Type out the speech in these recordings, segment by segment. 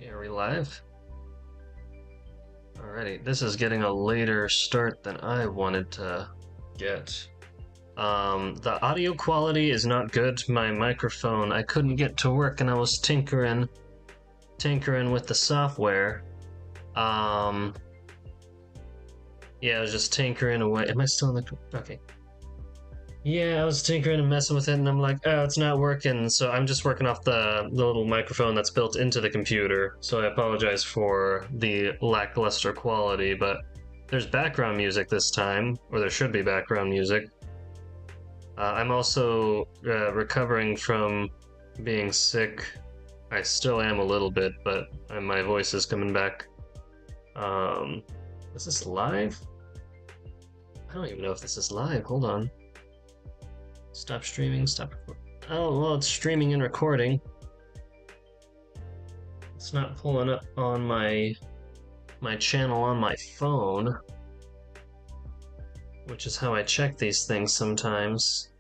Yeah, are we live? Alrighty, this is getting a later start than I wanted to get. The audio quality is not good. My microphone, I couldn't get to work and I was tinkering with the software. Yeah, I was just tinkering away. Am I still in the... Okay. Yeah, I was tinkering and messing with it, and I'm like, oh, it's not working. So I'm just working off the little microphone that's built into the computer. So I apologize for the lackluster quality, but there's background music this time, or there should be background music. I'm also recovering from being sick. I still am a little bit, but my voice is coming back. Is this live? I don't even know if this is live. Hold on. Stop streaming, stop recording. Oh, well, it's streaming and recording. It's not pulling up on my channel on my phone, which is how I check these things sometimes.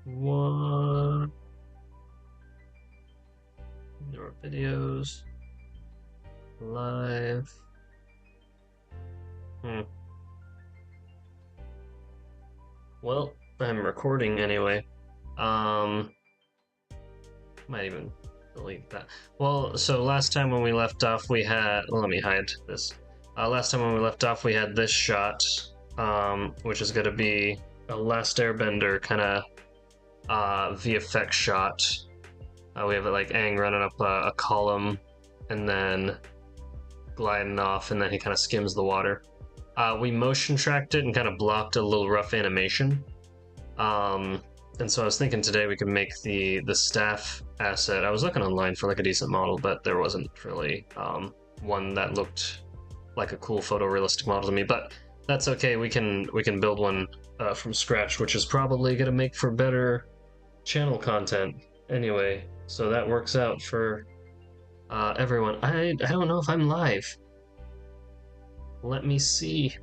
What? There are videos. Live. Well, I'm recording anyway. Might even delete that. Well, so last time when we left off, we had... Well, let me hide this. Last time when we left off, we had this shot, which is going to be a Last Airbender kind of VFX shot. We have it like Aang running up a column and then gliding off, and then he kind of skims the water. We motion tracked it and kind of blocked a little rough animation. And so I was thinking today we could make the staff asset. I was looking online for like a decent model, but there wasn't really one that looked like a cool photorealistic model to me. But that's okay. We can build one from scratch, which is probably gonna make for better channel content anyway. So that works out for everyone. I don't know if I'm live. Let me see.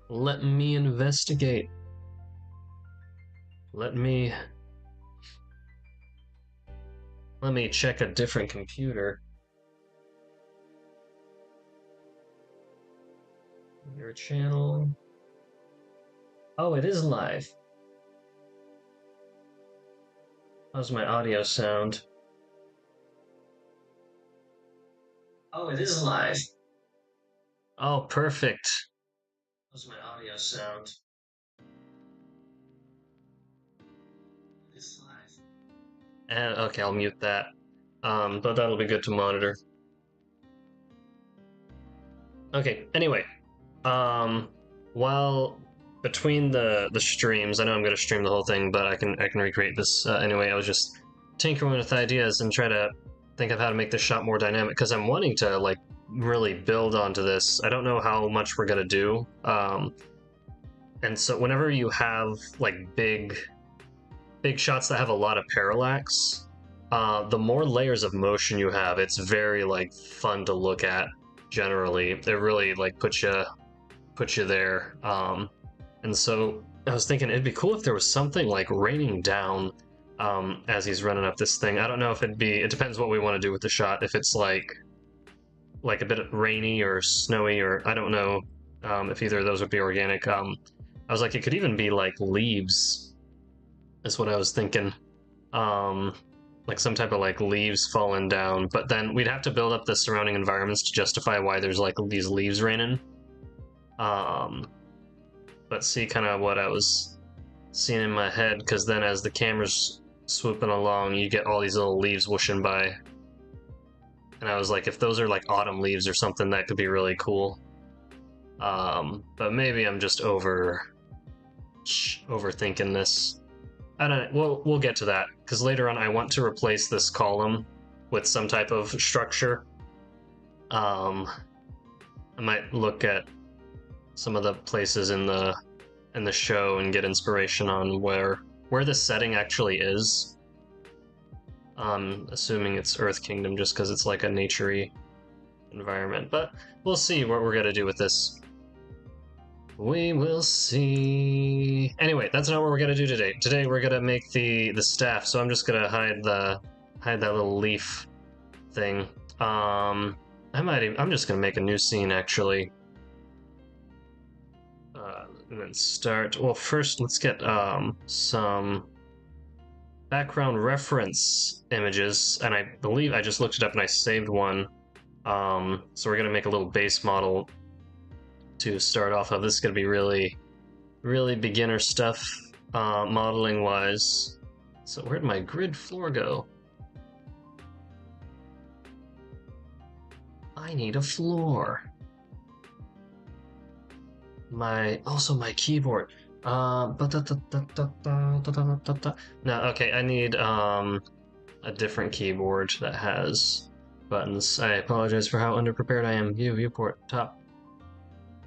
Let me investigate. Let me check a different computer. Your channel. Oh, it is live. How's my audio sound? Oh, it is live. Oh, perfect. How's my audio sound? It's live. And okay, I'll mute that. But that'll be good to monitor. Okay, anyway. While between the streams, I know I'm gonna stream the whole thing, but I can recreate this anyway. I was just tinkering with ideas and try to think of how to make this shot more dynamic, because I'm wanting to like really build onto this. I don't know how much we're gonna do. And so whenever you have like big shots that have a lot of parallax, the more layers of motion you have, it's very like fun to look at. Generally, it really like puts you there. And so I was thinking it'd be cool if there was something like raining down as he's running up this thing. I don't know if it depends what we want to do with the shot. If it's like a bit rainy or snowy, or I don't know if either of those would be organic. I was like, it could even be like leaves, is what I was thinking. Like some type of like leaves falling down, but then we'd have to build up the surrounding environments to justify why there's like these leaves raining. But see kind of what I was seeing in my head, because then as the camera's swooping along, you get all these little leaves whooshing by. And I was like, if those are like autumn leaves or something, that could be really cool. But maybe I'm just overthinking this. I don't know. We'll get to that, because later on I want to replace this column with some type of structure. I might look at some of the places in the show and get inspiration on where the setting actually is. Assuming it's Earth Kingdom, just because it's like a naturey environment. But we'll see what we're gonna do with this. We will see. Anyway, that's not what we're gonna do today. Today we're gonna make the staff, so I'm just gonna hide hide that little leaf thing. I'm just gonna make a new scene actually. And then start. Well, first let's get some background reference images, and I believe I just looked it up and I saved one. So we're gonna make a little base model to start off of. This is gonna be really, really beginner stuff, modeling wise. So where'd my grid floor go? I need a floor. Also my keyboard. No, okay, I need a different keyboard that has buttons. I apologize for how underprepared I am. Viewport, top.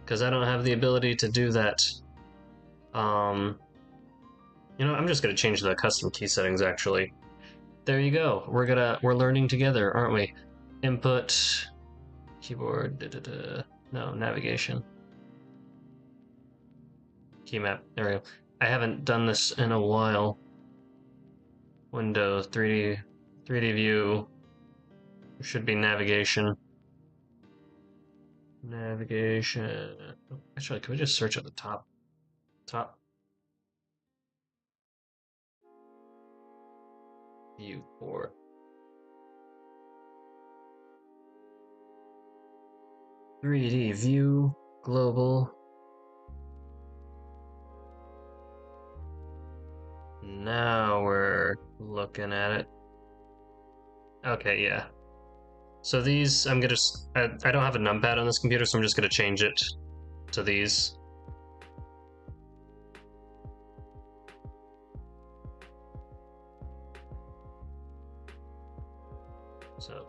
Because I don't have the ability to do that. You know, I'm just gonna change the custom key settings actually. There you go. We're learning together, aren't we? Input, keyboard, no, navigation. Key map, there we go. I haven't done this in a while. Window, 3D view. Should be navigation. Navigation. Actually, can we just search at the top? Top. Viewport. .3D view, global. Now we're looking at it. Okay, yeah. So these, I don't have a numpad on this computer, so I'm just gonna change it to these. So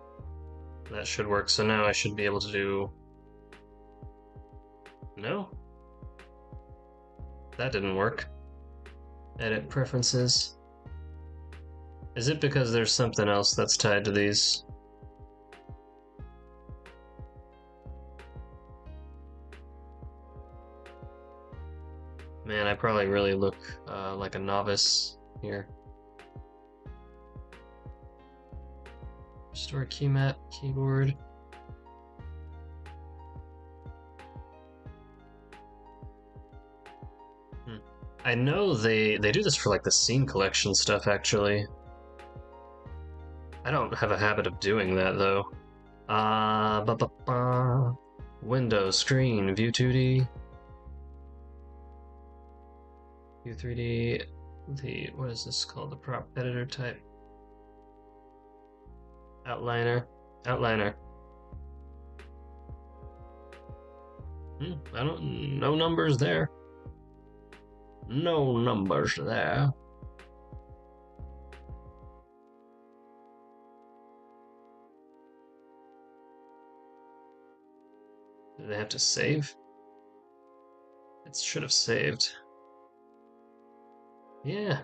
that should work. So now I should be able to do... No? That didn't work. Edit preferences. Is it because there's something else that's tied to these? Man, I probably really look like a novice here. Restore keymat, keyboard. I know they do this for like the scene collection stuff actually. I don't have a habit of doing that though. Window, screen, view 2D. View 3D, what is this called? The prop editor type. Outliner. No numbers there. No numbers there. Do they have to save? It should have saved. Yeah.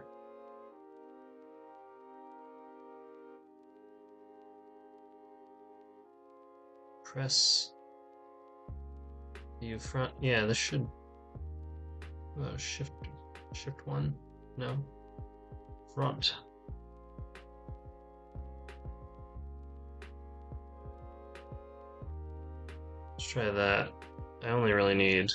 Press view front. Yeah, this should shift 1. No. Front. Let's try that. I only really need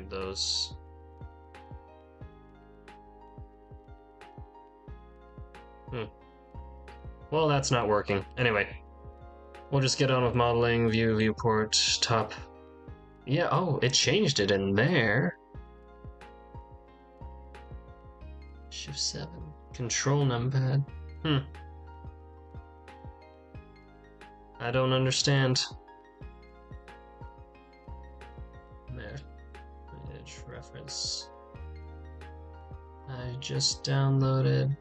those. Well, that's not working. Anyway, we'll just get on with modeling. Viewport, top. Yeah, oh, it changed it in there. Shift 7. Control numpad. I don't understand. There. Image reference. I just downloaded.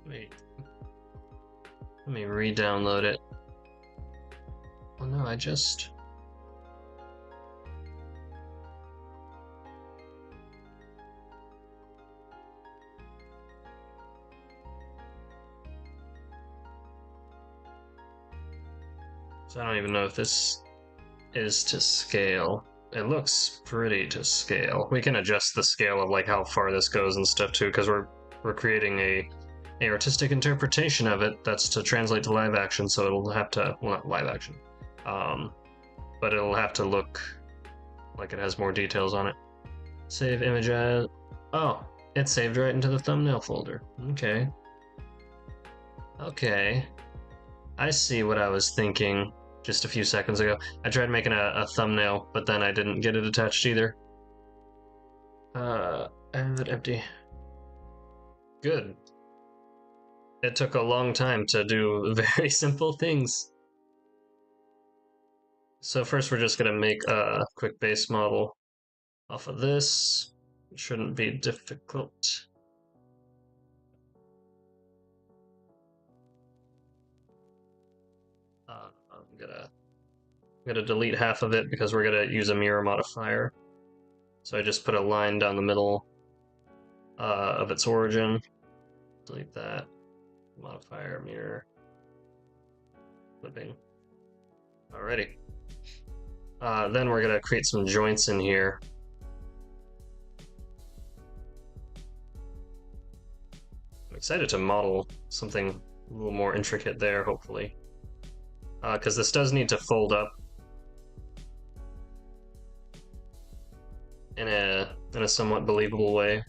Wait. Let me re-download it. Oh no, I just... So I don't even know if this is to scale. It looks pretty to scale. We can adjust the scale of like how far this goes and stuff too, because we're creating a artistic interpretation of it that's to translate to live action, so it'll have to, well, not live action, um, but it'll have to look like it has more details on it. Save image as, oh, it saved right into the thumbnail folder. Okay. Okay. I see what I was thinking just a few seconds ago. I tried making a thumbnail, but then I didn't get it attached either. And empty. Good. It took a long time to do very simple things. So first we're just gonna make a quick base model off of this. It shouldn't be difficult. I'm gonna delete half of it because we're gonna use a mirror modifier. So I just put a line down the middle of its origin. Delete that. Modifier, mirror, flipping. Alrighty. Then we're gonna create some joints in here. I'm excited to model something a little more intricate there, hopefully. Because this does need to fold up in a somewhat believable way.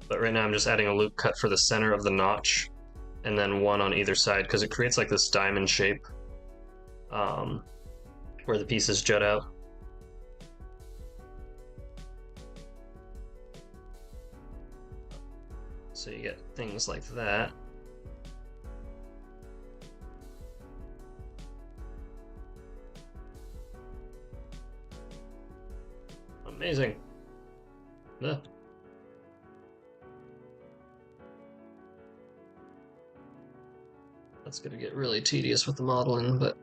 But right now I'm just adding a loop cut for the center of the notch, and then one on either side, because it creates like this diamond shape where the pieces jut out. So you get things like that. Amazing. Yeah. That's gonna get really tedious with the modeling, but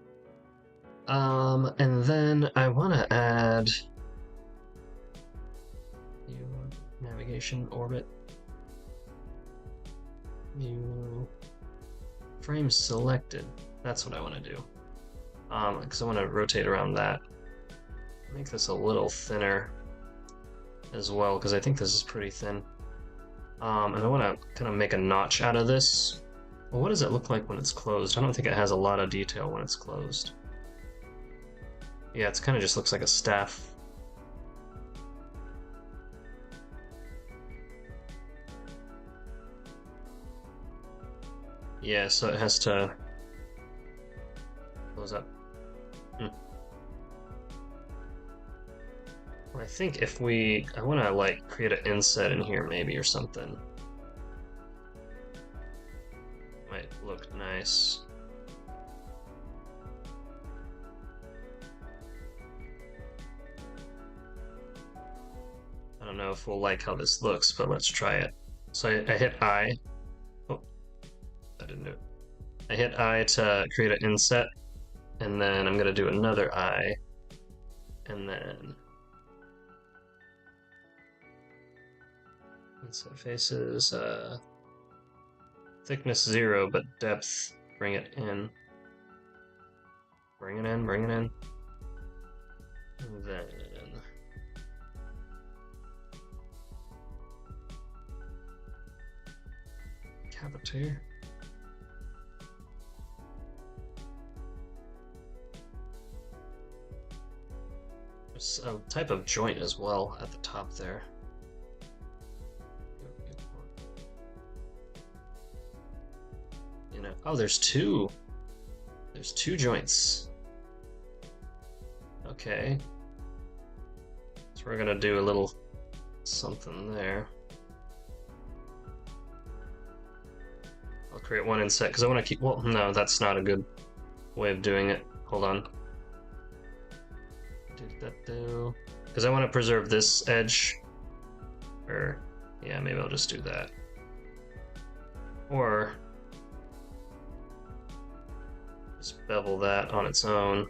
and then I want to add view navigation orbit view frame selected. That's what I want to do. Because I want to rotate around that. Make this a little thinner as well, because I think this is pretty thin. And I want to kind of make a notch out of this. Well, what does it look like when it's closed? I don't think it has a lot of detail when it's closed. Yeah, it kind of just looks like a staff. Yeah, so it has to close up. Well, I think if I want to like create an inset in here maybe or something. Might look nice. I don't know if we'll like how this looks, but let's try it. So I hit I. Oh, I didn't do it. I hit I to create an inset, and then I'm gonna do another I, and then inset faces, thickness 0, but depth, bring it in. Bring it in, bring it in. And then cavity. There's a type of joint as well at the top there. You know, oh, there's two. There's two joints. Okay. So we're gonna do a little something there. I'll create one inset because I want to keep. Well, no, that's not a good way of doing it. Hold on. Because I want to preserve this edge. Or, yeah, maybe I'll just do that. Or just bevel that on its own.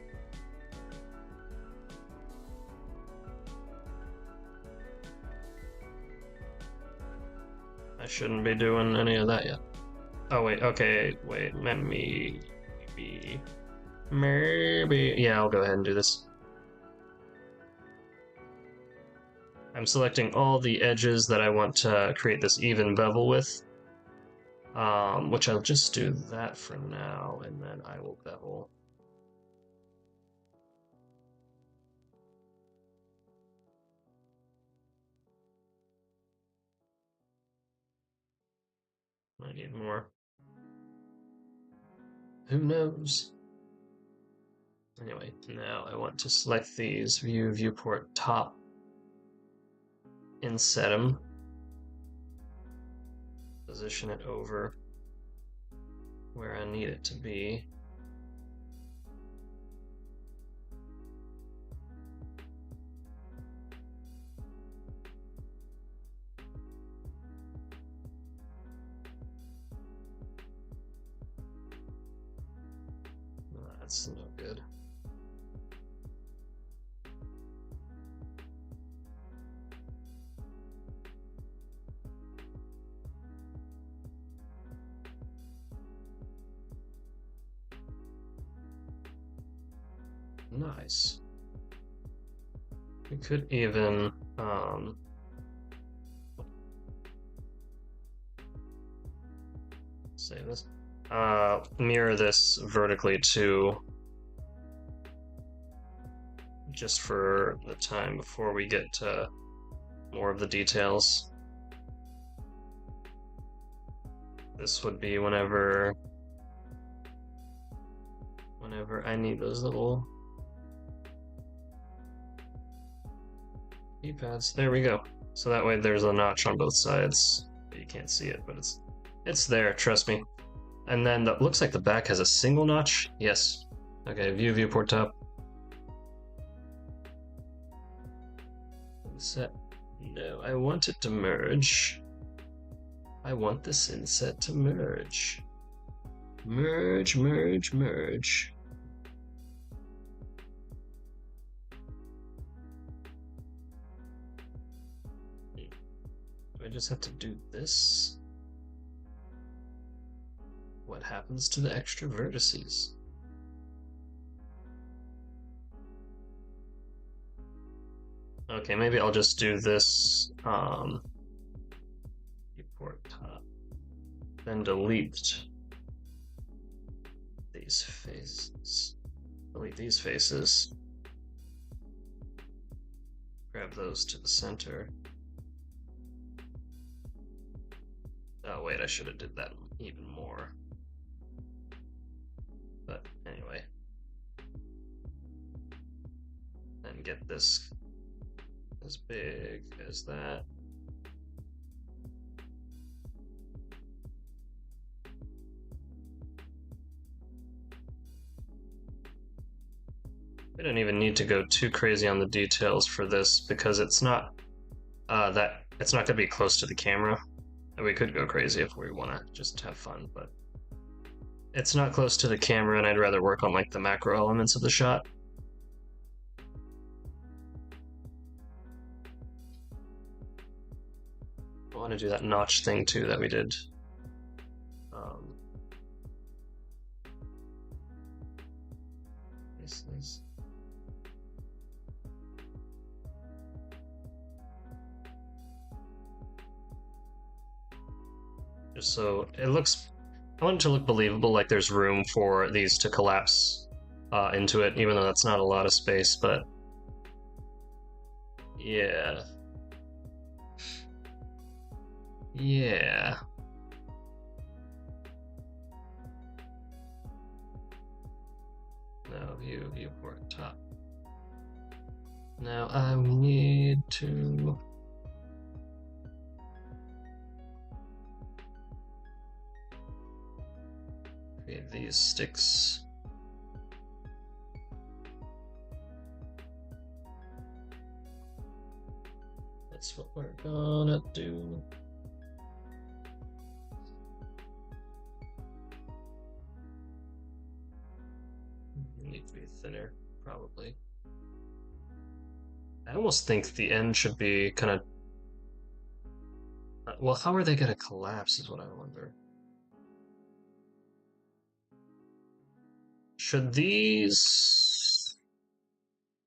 I shouldn't be doing any of that yet. Oh wait, okay, wait, let me maybe Maybe. Yeah, I'll go ahead and do this. I'm selecting all the edges that I want to create this even bevel with, which I'll just do that for now, and then I will bevel. I need more. Who knows? Anyway, now I want to select these, viewport top, inset them, position it over where I need it to be. That's no good. Nice. We could even save this. Mirror this vertically too, just for the time before we get to more of the details. This would be whenever I need those little keypads. There we go. So that way there's a notch on both sides. You can't see it, but it's there, trust me. And then looks like the back has a single notch. Yes. Okay, viewport top. Inset. No, I want it to merge. I want this inset to merge. Merge, merge, merge. Do I just have to do this? What happens to the extra vertices? Okay, maybe I'll just do this viewport top, then delete these faces. Delete these faces. Grab those to the center. Oh wait, I should have did that even more. But anyway. And get this as big as that. We don't even need to go too crazy on the details for this because it's not it's not going to be close to the camera. We could go crazy if we want to just have fun, but it's not close to the camera, and I'd rather work on like the macro elements of the shot. I want to do that notch thing too that we did. Just so it looks, I want it to look believable, like there's room for these to collapse into it, even though that's not a lot of space, but yeah. Yeah. Now viewport top. Now I need to create these sticks. That's what we're gonna do. Need to be thinner, probably. I almost think the end should be kind of. Well, how are they gonna collapse is what I wonder. Should these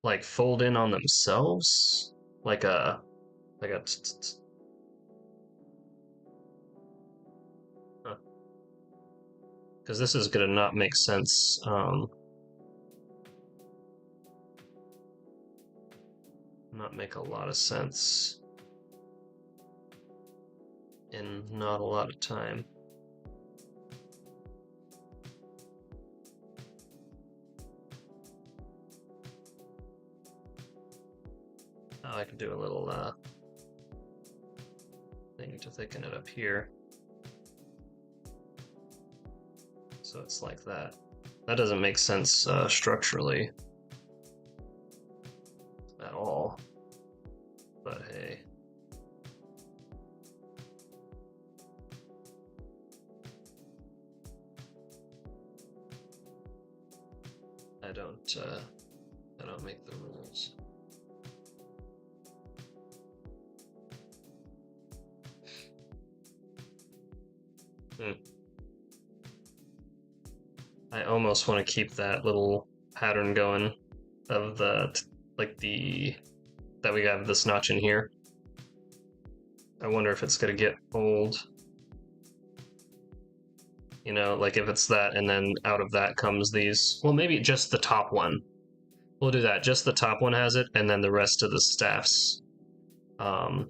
like fold in on themselves? Like a because this is gonna not make sense. Not make a lot of sense in not a lot of time. Oh, I can do a little thing to thicken it up here. So it's like that. That doesn't make sense structurally at all. But hey. I don't make the rules. I almost want to keep that little pattern going of the that we have this notch in here. I wonder if it's gonna get old. You know, like if it's that and then out of that comes these. Well, maybe just the top one. We'll do that. Just the top one has it, and then the rest of the staffs can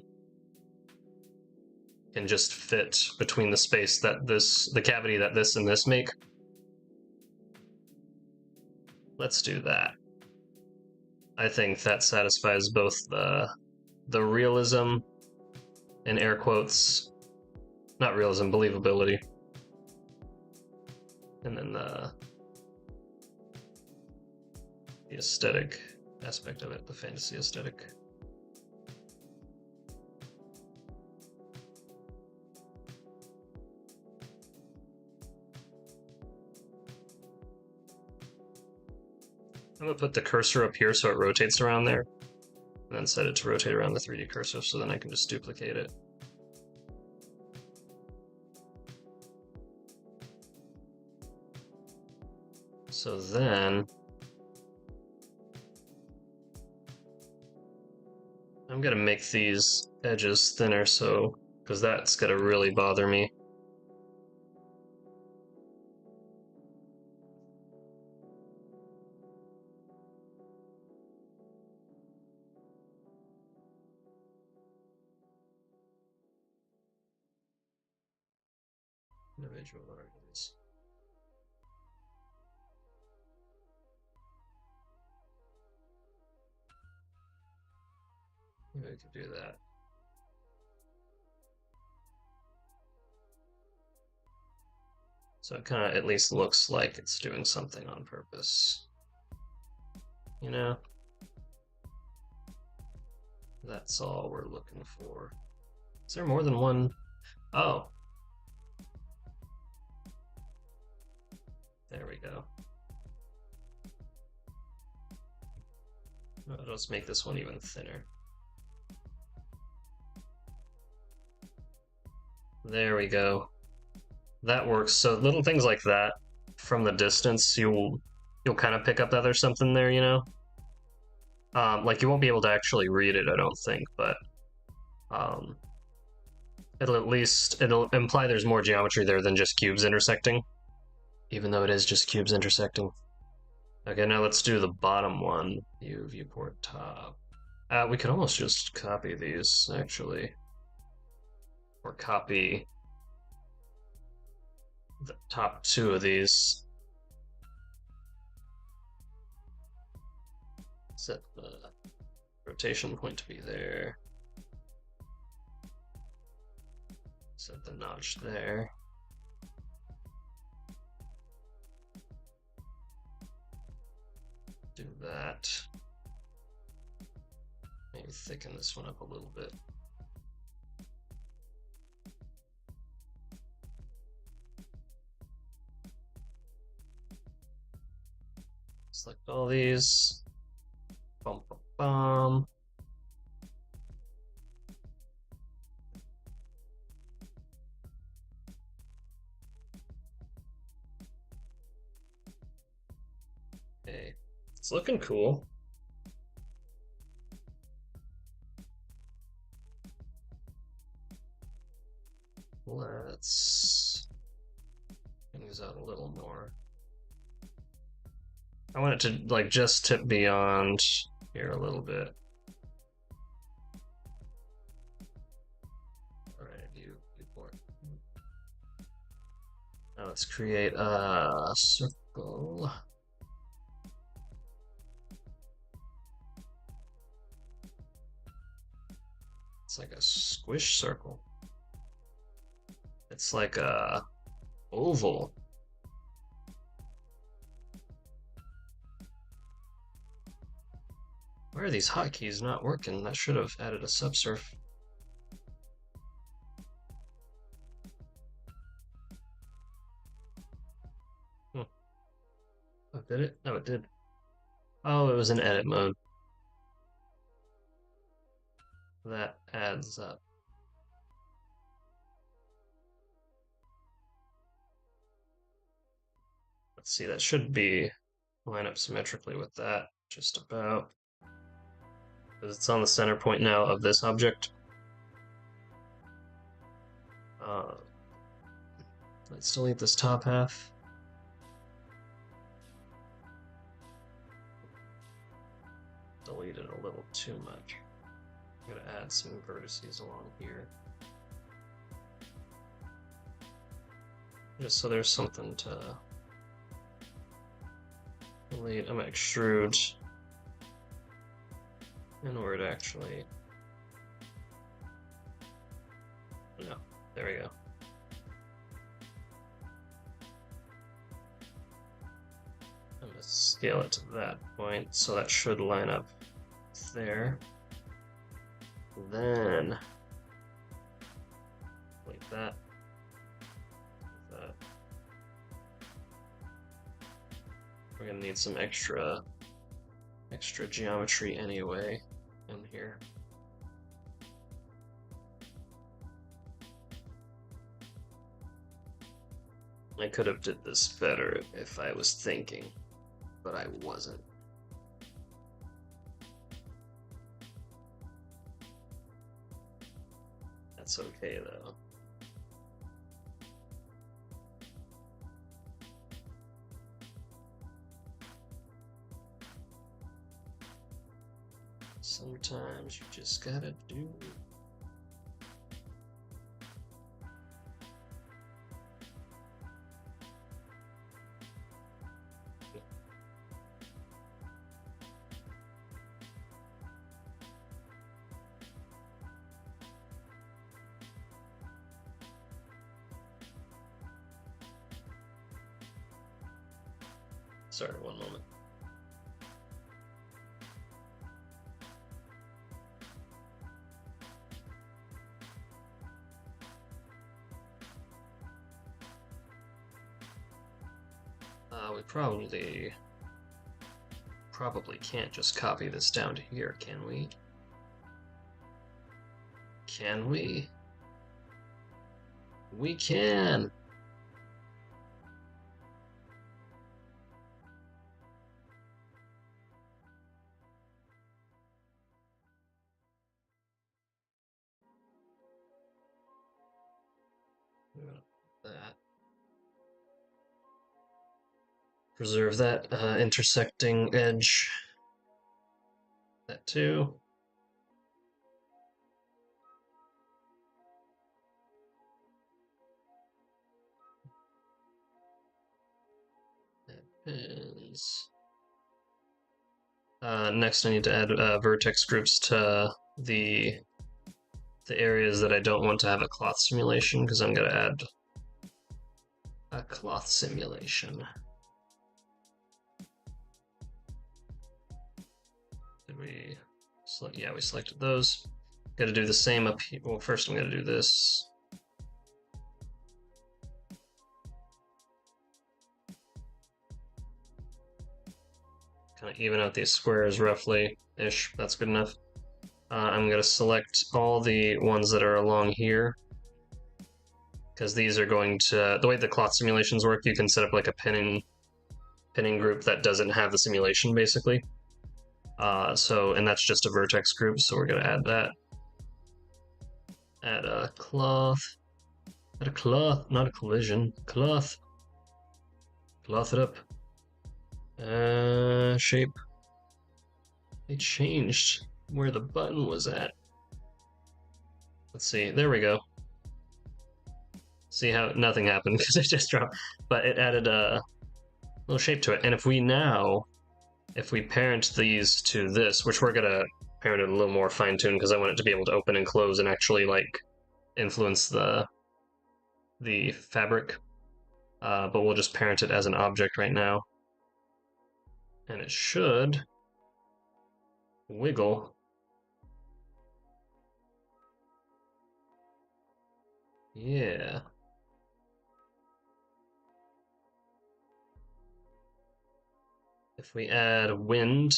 just fit between the space that the cavity that this and this make. Let's do that. I think that satisfies both the realism, in air quotes, not realism, believability, and then the aesthetic aspect of it, the fantasy aesthetic. I'm gonna put the cursor up here so it rotates around there, and then set it to rotate around the 3D cursor so then I can just duplicate it. So then I'm gonna make these edges thinner, so because that's gonna really bother me. Individual articles. Maybe we could do that. So it kind of at least looks like it's doing something on purpose. You know? That's all we're looking for. Is there more than one? Oh. There we go. Let's make this one even thinner. There we go. That works. So little things like that, from the distance, you'll kind of pick up that there's something there, you know? Like you won't be able to actually read it, I don't think, but it'll imply there's more geometry there than just cubes intersecting, even though it is just cubes intersecting. Okay, now let's do the bottom one. Viewport top. We could almost just copy these, actually. Or copy the top two of these. Set the rotation point to be there. Set the notch there. Do that. Maybe thicken this one up a little bit. Select all these. Bum, bum, bum. It's looking cool. Let's things out a little more. I want it to like just tip beyond here a little bit. All right, viewport. Now let's create a circle. It's like a squish circle. It's like a oval. Why are these hotkeys not working? That should have added a subsurf. Oh, did it? No, it did. Oh, it was in edit mode. That adds up. Let's see, that should be line up symmetrically with that, just about. Because it's on the center point now of this object. Let's delete this top half. Delete it a little too much. I'm gonna add some vertices along here. Just so there's something to delete. I'm gonna extrude in order to actually. No, there we go. I'm gonna scale it to that point, so that should line up there. Then like that. We're gonna need some extra geometry anyway in here. I could have did this better if I was thinking, but I wasn't. That's okay though. Sometimes you just gotta do. Sorry, one moment. We probably can't just copy this down to here, can we? Can we? We can! That. Preserve that intersecting edge. That too. That is. Next, I need to add vertex groups to the areas that I don't want to have a cloth simulation, because I'm going to add a cloth simulation. Did we select? Yeah, we selected those. Got to do the same up here. Well, first I'm going to do this. Kind of even out these squares roughly-ish. That's good enough. I'm going to select all the ones that are along here, because these are going to, the way the cloth simulations work, you can set up like a pinning pinning group that doesn't have the simulation, basically. And that's just a vertex group, so we're gonna add that. Add a cloth. Add a cloth, not a collision. Cloth. Cloth it up. Shape. They changed where the button was at. Let's see, there we go. See how nothing happened because it just dropped, but it added a little shape to it. And if we parent these to this, which we're gonna parent it a little more fine-tuned because I want it to be able to open and close and actually like influence the fabric. But we'll just parent it as an object right now. And it should wiggle. Yeah. If we add wind,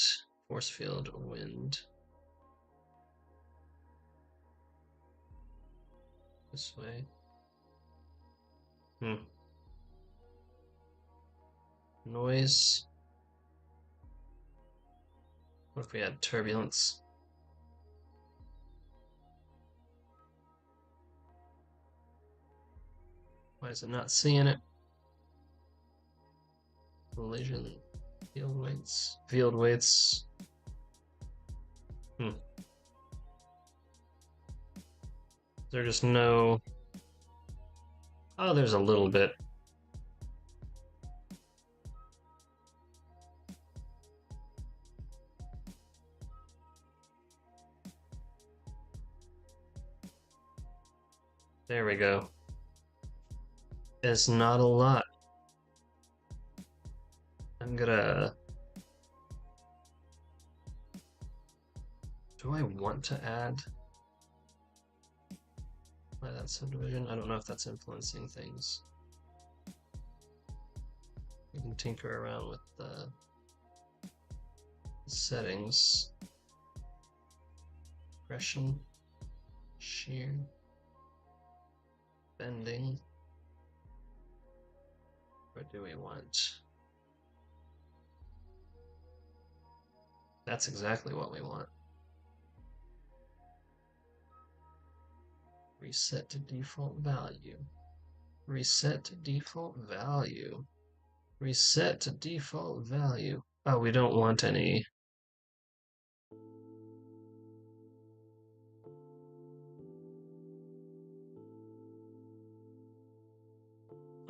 force field, wind. This way. Noise. What if we add turbulence? Why is it not seeing it? Collision. Field weights. Field weights. Is there just no... Oh, there's a little bit. There we go. It's not a lot. I'm gonna... Do I want to add that subdivision? I don't know if that's influencing things. We can tinker around with the settings. Compression, shear, bending. What do we want? That's exactly what we want. Reset to default value. Reset to default value. Reset to default value. Oh, we don't want any.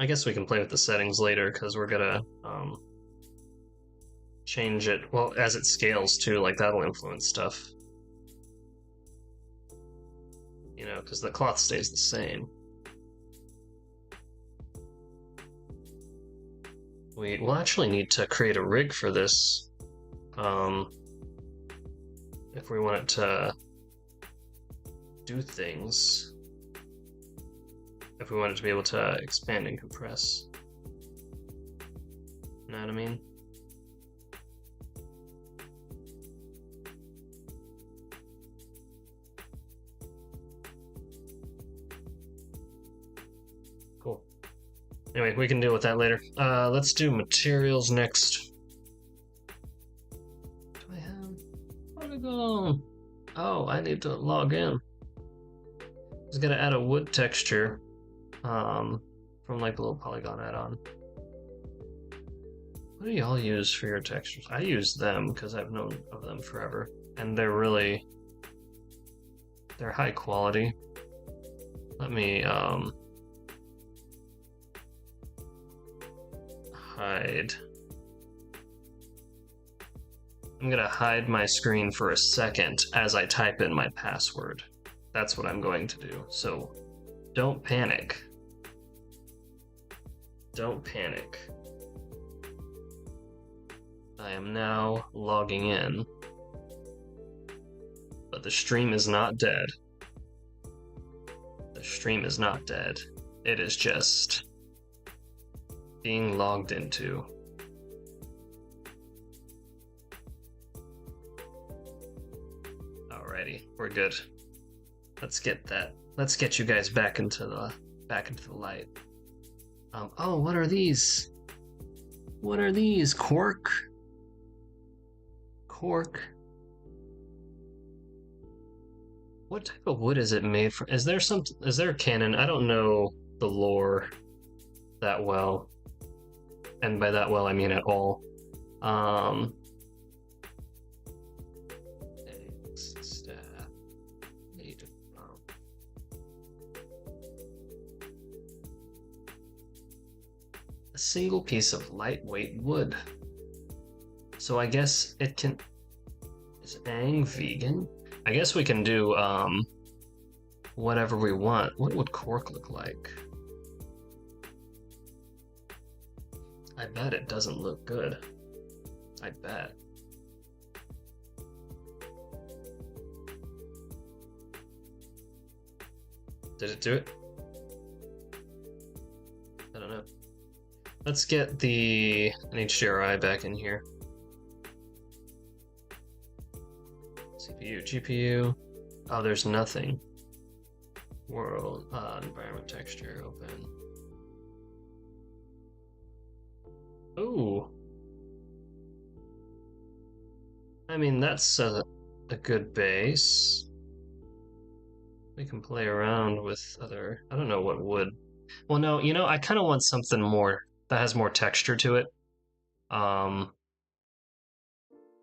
I guess we can play with the settings later because we're gonna change it, well, as it scales too, like that'll influence stuff. You know, because the cloth stays the same. We'll actually need to create a rig for this if we want it to do things. If we want it to be able to expand and compress. Know what I mean? Cool. Anyway, we can deal with that later. Let's do materials next. Do I have... Where'd it go? Oh, I need to log in. I was gonna add a wood texture from like the little polygon add-on. What do y'all use for your textures? I use them because I've known of them forever, and they're high quality. Let me hide. I'm gonna hide my screen for a second as I type in my password. That's what I'm going to do. So don't panic. Don't panic. I am now logging in, but the stream is not dead. The stream is not dead. It is just being logged into. Alrighty, we're good. Let's get that. Let's get you guys back into the light. Oh, what are these? What are these? Cork? Cork? What type of wood is it made from? Is there a canon? I don't know the lore that well. And by that well, I mean at all. Um, staff. A single piece of lightweight wood. So I guess it can. Is Aang vegan? I guess we can do whatever we want. What would cork look like? I bet it doesn't look good. I bet. Did it do it? I don't know. Let's get the HDRI back in here. CPU, GPU. Oh, there's nothing. World, environment, texture, open. Ooh. I mean, that's a good base. We can play around with other. I don't know what wood. Well, no, I kind of want something more that has more texture to it. Um,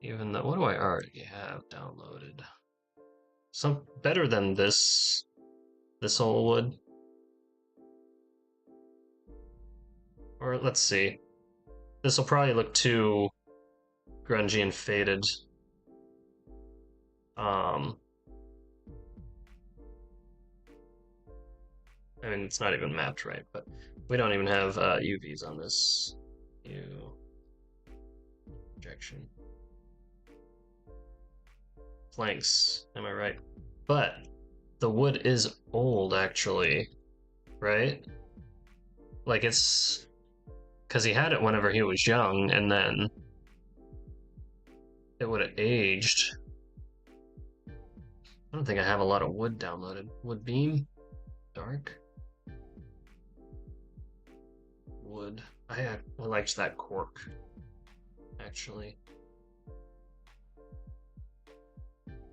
Even though, what do I already have downloaded? Some better than this old wood. Or let's see. This will probably look too grungy and faded. I mean, it's not even mapped right, but we don't even have UVs on this. Projection. Planks, am I right? But the wood is old, actually, right? Like, it's because he had it whenever he was young, and then it would have aged. I don't think I have a lot of wood downloaded. Wood beam? Dark? Wood. I liked that cork, actually.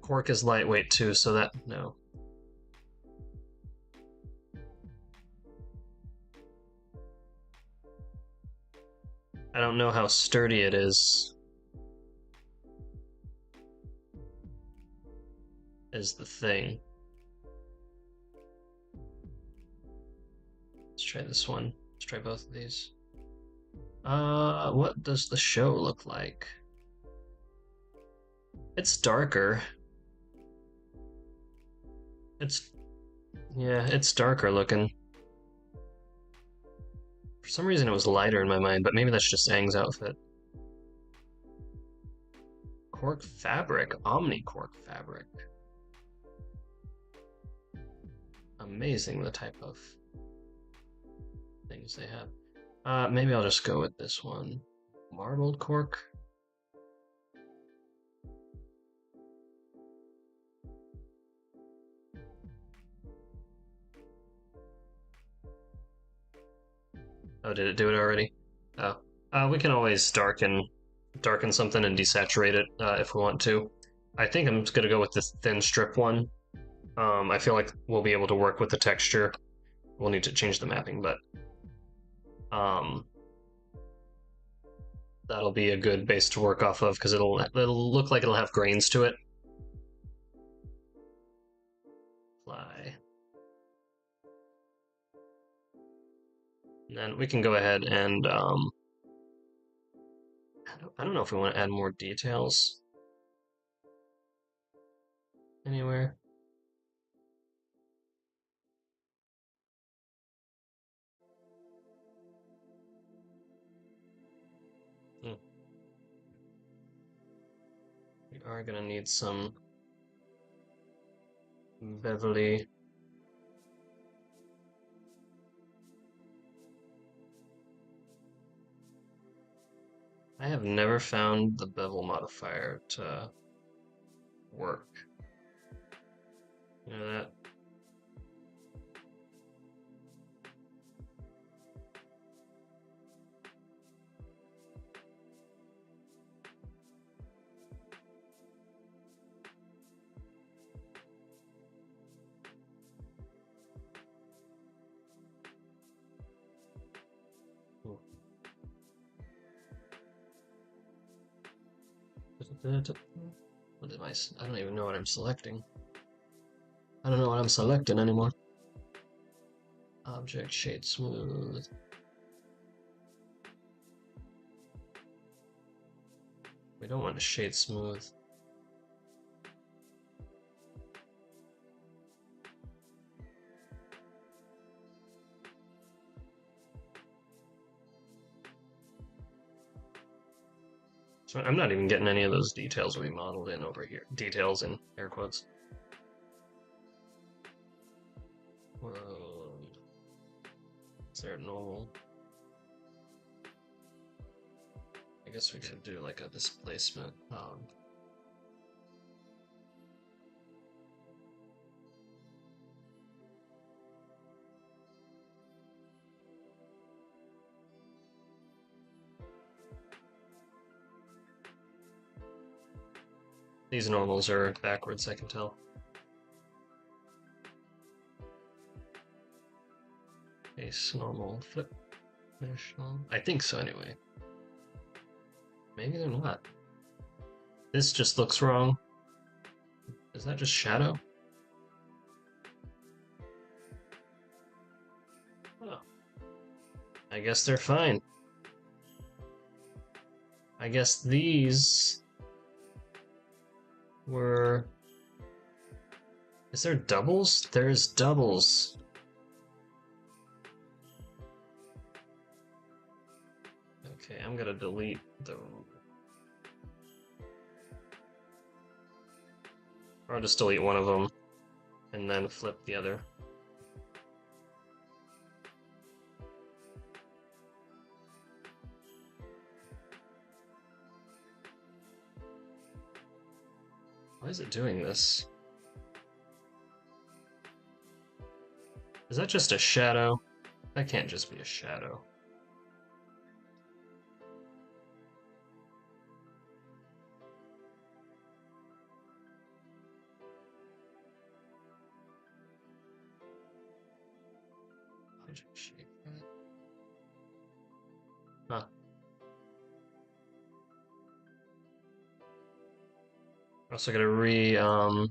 Cork is lightweight too, so that, no. I don't know how sturdy it is the thing. Let's try this one. Let's try both of these. What does the show look like? It's darker. Yeah, it's darker looking. For some reason it was lighter in my mind, but maybe that's just Aang's outfit. Cork fabric, Omni cork fabric. Amazing the type of things they have. Maybe I'll just go with this one. Marbled cork. Oh, did it do it already? Oh. We can always darken something and desaturate it if we want to. I think I'm just gonna go with this thin strip one. I feel like we'll be able to work with the texture. We'll need to change the mapping, but that'll be a good base to work off of because it'll look like it'll have grains to it. Fly. And then we can go ahead and I don't know if we want to add more details anywhere. We are gonna need some bevelly. I have never found the bevel modifier to work. You know that? What am I don't even know what I'm selecting. I don't know what I'm selecting anymore. Object shade smooth. We don't want to shade smooth. So I'm not even getting any of those details we modeled in over here. Details in air quotes. Whoa. Is there normal? I guess we could do like a displacement. These normals are backwards, I can tell. Base, normal, flip, mesh, I think so anyway. Maybe they're not. This just looks wrong. Is that just shadow? Oh. I guess they're fine. I guess these were... Is there doubles? There's doubles. Okay, I'm gonna delete the... Or I'll just delete one of them and then flip the other. Why is it doing this? Is that just a shadow? That can't just be a shadow. Huh. Also gotta re-project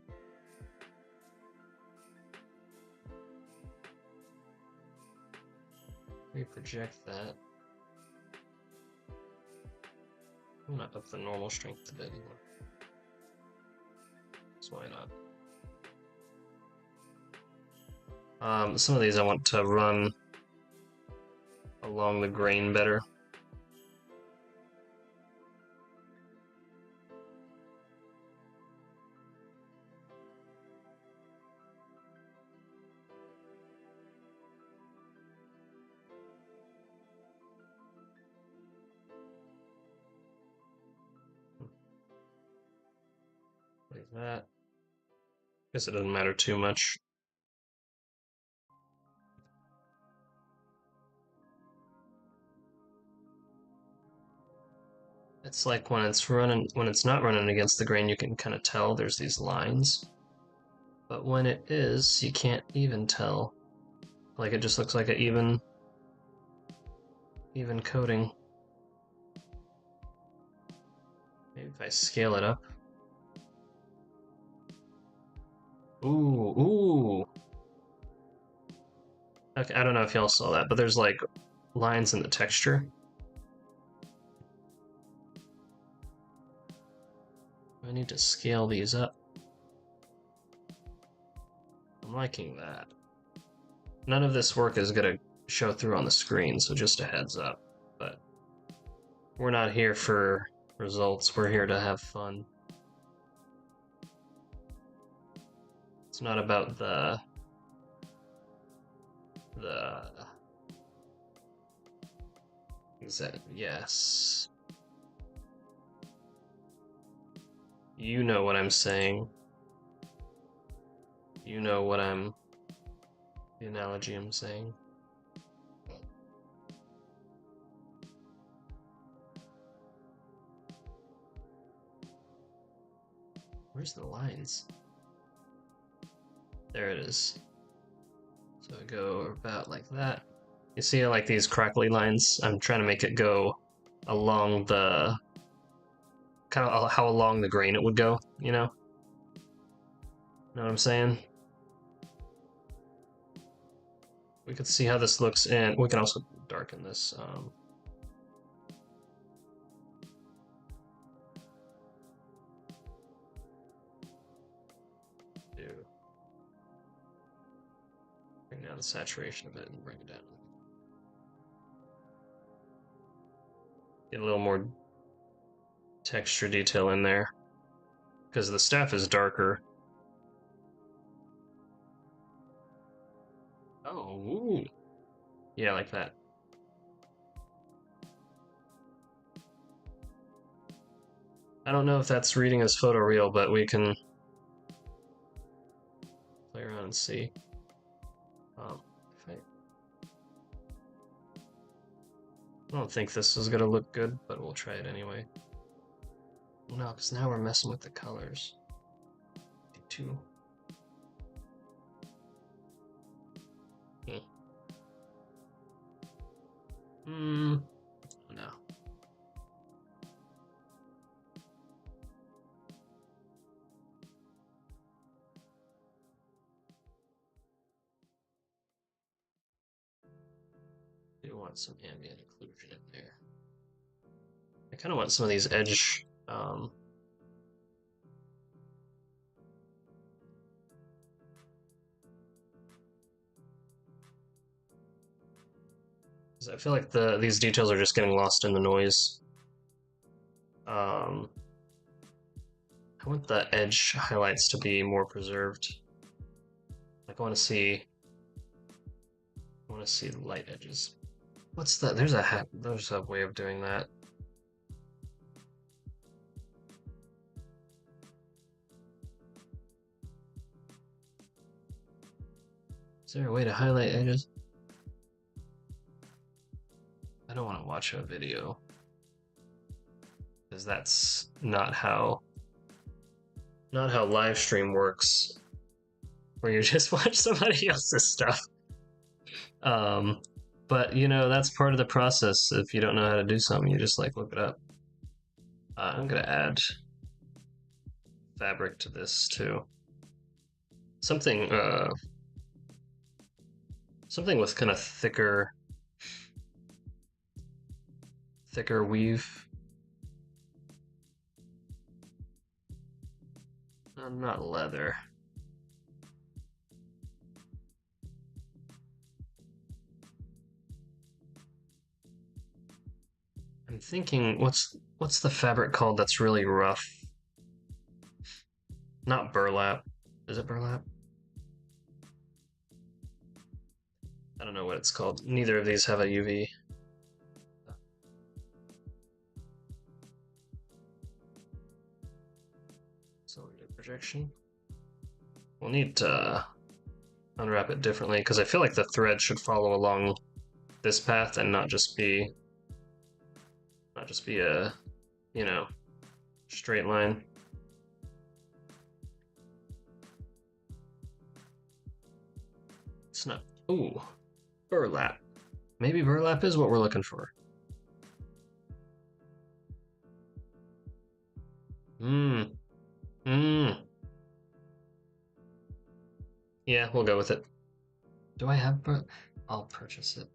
that. I'm not up the normal strength a bit anymore. So why not? Some of these I want to run along the grain better. Like that. Guess it doesn't matter too much. It's like when it's not running against the grain, you can kind of tell there's these lines. But when it is, you can't even tell. Like it just looks like an even coating. Maybe if I scale it up. Ooh. Okay, I don't know if y'all saw that, but there's like lines in the texture. I need to scale these up. I'm liking that. None of this work is gonna show through on the screen, so just a heads up. But we're not here for results, we're here to have fun. It's not about the yes. You know what I'm saying. You know what the analogy I'm saying. Where's the lines? There it is. So I go about like that. You see like these crackly lines? I'm trying to make it go along the kind of how along the grain it would go, you know? Know what I'm saying? We could see how this looks, and we can also darken this. Bring down the saturation of it and bring it down. Get a little more texture detail in there, because the staff is darker. Oh, ooh. Yeah, like that. I don't know if that's reading as photoreal, but we can play around and see. I don't think this is gonna look good, but we'll try it anyway. No, because now we're messing with the colors. D2. No. Do want some ambient occlusion in there. I kind of want some of these edge. I feel like these details are just getting lost in the noise. I want the edge highlights to be more preserved. Like I want to see the light edges. What's that? There's a way of doing that. Is there a way to highlight edges? I don't want to watch a video, because that's not how live stream works, where you just watch somebody else's stuff. But you know, that's part of the process. If you don't know how to do something, you just like look it up. I'm gonna add fabric to this too. Something with kind of thicker weave. Not leather. I'm thinking, what's the fabric called that's really rough? Not burlap. Is it burlap? I don't know what it's called. Neither of these have a UV. So we do projection. We'll need to unwrap it differently, because I feel like the thread should follow along this path and not just be a, you know, straight line. It's not. Ooh, burlap. Maybe burlap is what we're looking for. Yeah, we'll go with it. Do I have burlap? I'll purchase it.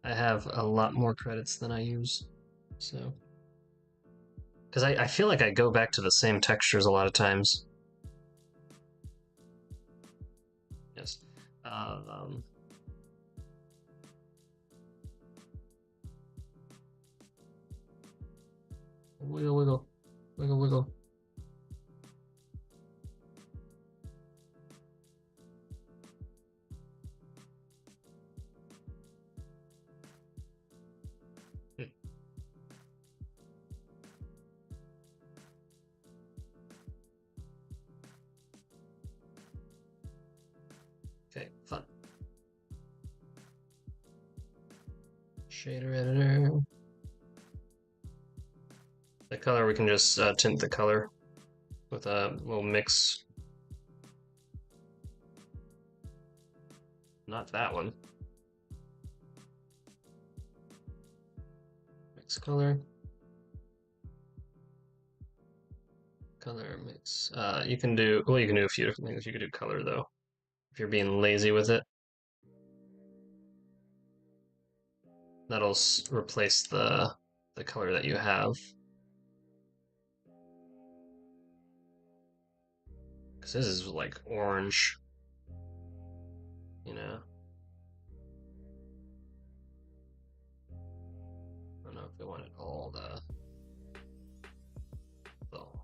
I have a lot more credits than I use, so. Because I feel like I go back to the same textures a lot of times. Yes. Wiggle, wiggle, wiggle, wiggle. Okay, fun. Shader editor. The color, we can just tint the color with a little mix. Not that one. Mix color. Color mix. You can do, well, you can do a few different things. You could do color though, if you're being lazy with it. That'll replace the color that you have. Because this is like orange, you know? I don't know if we want it all the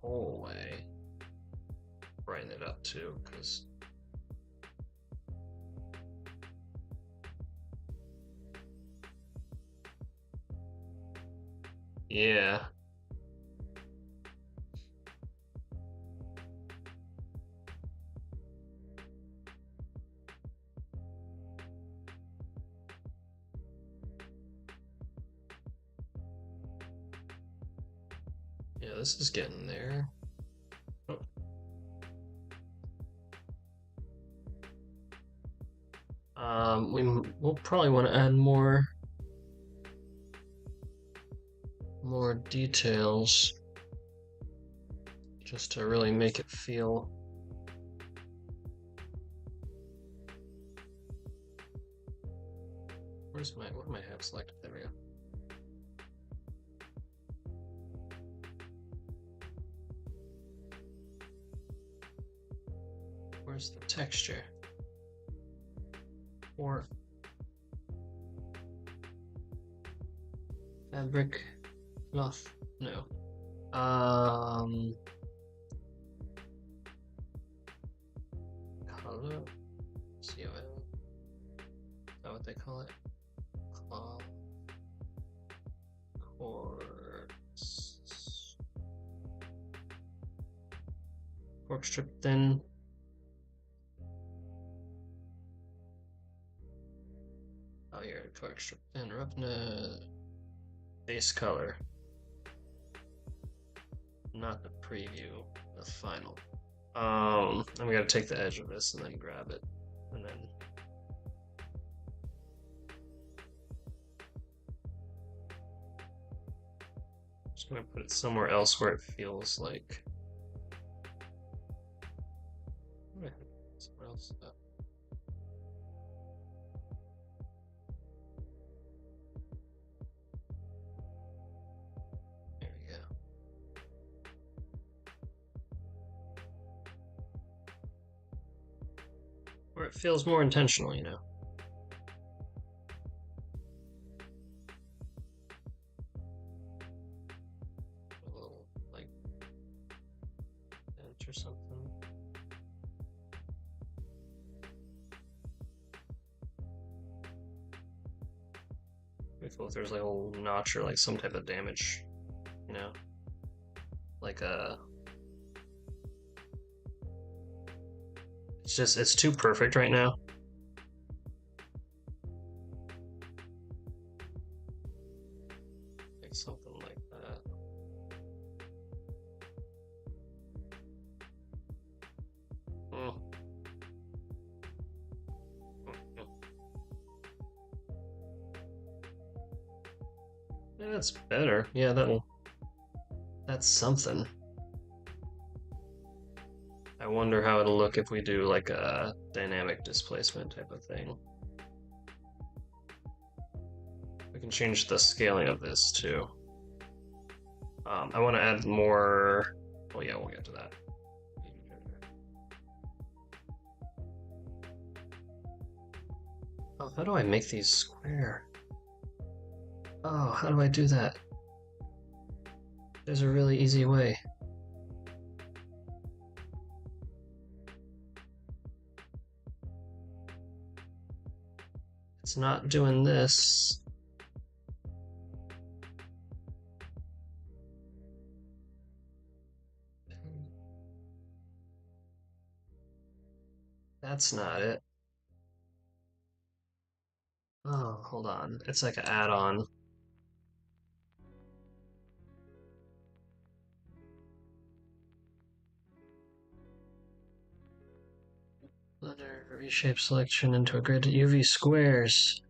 whole way. Brighten it up too, because yeah. Yeah, this is getting there. We'll probably want to add more details just to really make it feel. What do I have selected? There we go. Where's the texture? Or fabric, cloth? No. Color. COL. Is that what they call it? Cloth. Quartz. Cork strip thin. Oh, here, cork strip thin. Roughness. Base color. Not the preview, the final. And we gotta take the edge of this and then grab it, and then just gonna put it somewhere else where it feels like somewhere else. There we go. Where it feels more intentional, you know. A little like dent or something. Pretty cool if there's like a little notch or like some type of damage, you know, like it's too perfect right now. Like something like that. Oh. Yeah, that's better. Yeah, that's something. I wonder how it'll look if we do like a dynamic displacement type of thing. We can change the scaling of this too. I want to add more. Oh yeah, we'll get to that. Oh, how do I make these square? Oh, how do I do that? There's a really easy way. It's not doing this. That's not it. Oh, hold on. It's like an add-on. Blender reshape selection into a grid UV squares.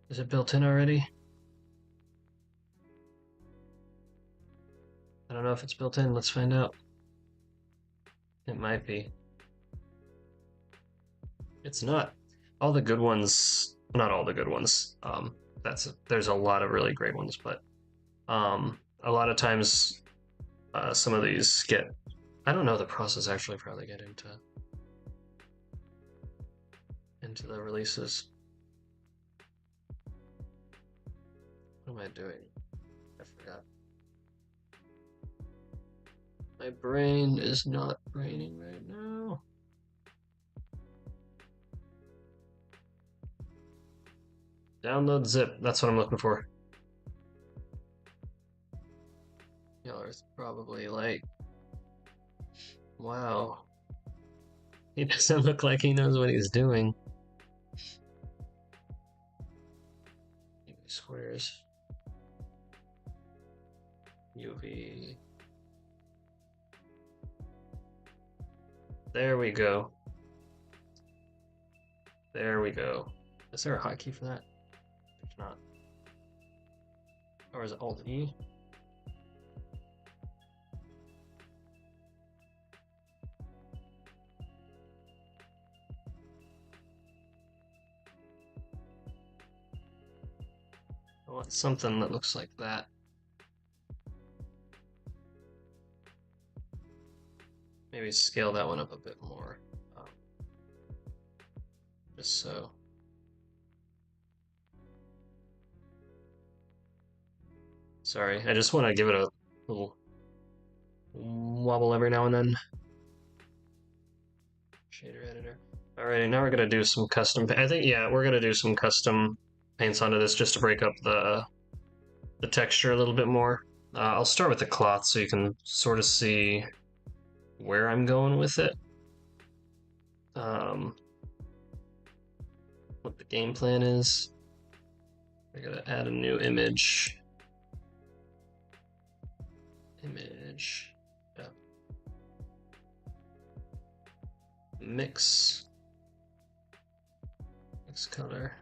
Is it built in already? I don't know if it's built in. Let's find out. It might be. It's not. All the good ones, not all the good ones. There's a lot of really great ones, but a lot of times some of these get. I don't know the process actually for how they get into the releases. What am I doing? I forgot. My brain is not braining right now. Download zip. That's what I'm looking for. Y'all are probably like, wow. He doesn't look like he knows what he's doing. Squares. UV. There we go. There we go. Is there a hotkey for that? There's not. Or is it Alt E? I want something that looks like that. Maybe scale that one up a bit more. Just so. Sorry, I just want to give it a little wobble every now and then. Shader editor. Alrighty, now we're gonna do some custom. I think, yeah, we're gonna do some custom paints onto this just to break up the texture a little bit more. I'll start with the cloth so you can sort of see where I'm going with it. What the game plan is. We're gonna add a new image. Yeah. Mix color.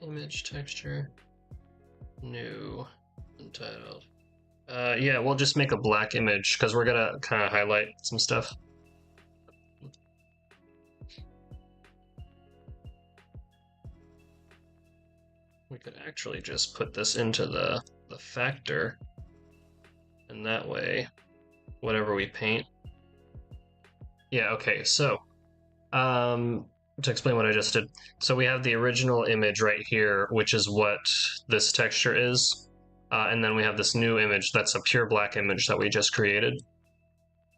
Image texture. New. Untitled. Yeah, we'll just make a black image because we're gonna kind of highlight some stuff. We could actually just put this into the factor, and that way, whatever we paint. Yeah, okay, so, to explain what I just did. So we have the original image right here, which is what this texture is. And then we have this new image that's a pure black image that we just created.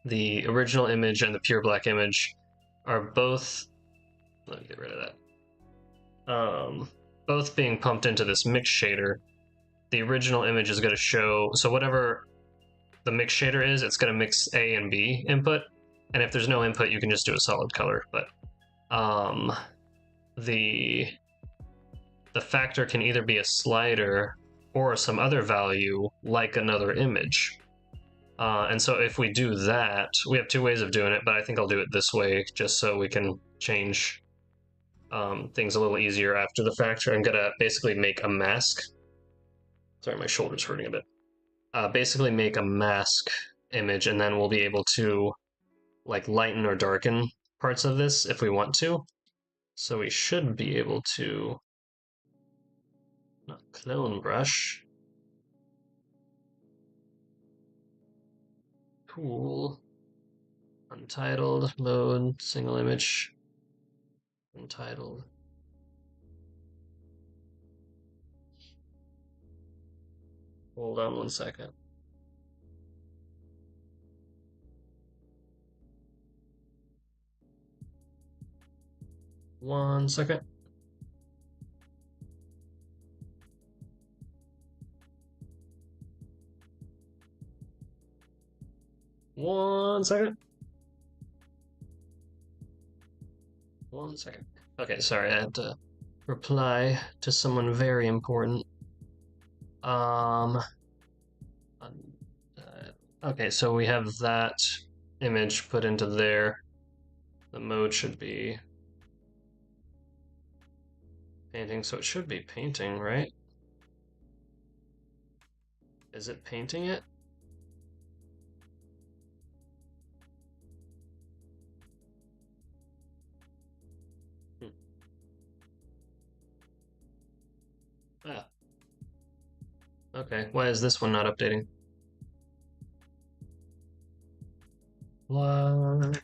The original image and the pure black image are both, let me get rid of that. Both being pumped into this mix shader. The original image is going to show, so whatever the mix shader is, it's going to mix A and B input. And if there's no input, you can just do a solid color. But the factor can either be a slider or some other value like another image. And so if we do that, we have two ways of doing it, but I think I'll do it this way just so we can change things a little easier after the fact. I'm gonna basically make a mask. Sorry, my shoulder's hurting a bit. Basically make a mask image, and then we'll be able to like lighten or darken parts of this if we want to. So we should be able to, not clone brush. Cool. Untitled, load, single image. Untitled. Hold on 1 second. One second. One second. 1 second. Okay, sorry, I had to reply to someone very important. Okay, so we have that image put into there. The mode should be painting, so it should be painting, right? Is it painting it? Hmm. Ah, okay. Why is this one not updating? What?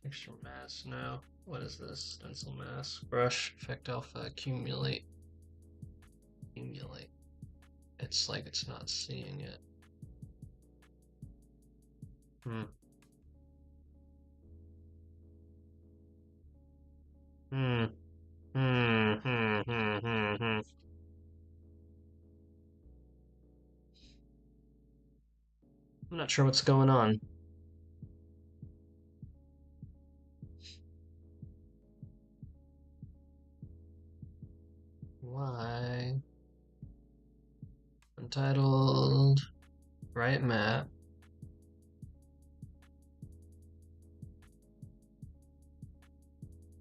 Texture mask, no. What is this? Stencil mask. Brush, effect alpha, accumulate. Accumulate. It's like it's not seeing it. Hmm. Hmm. Hmm. Hmm. Hmm. Hmm. Hmm. I'm not sure what's going on. Why? Untitled. Right map.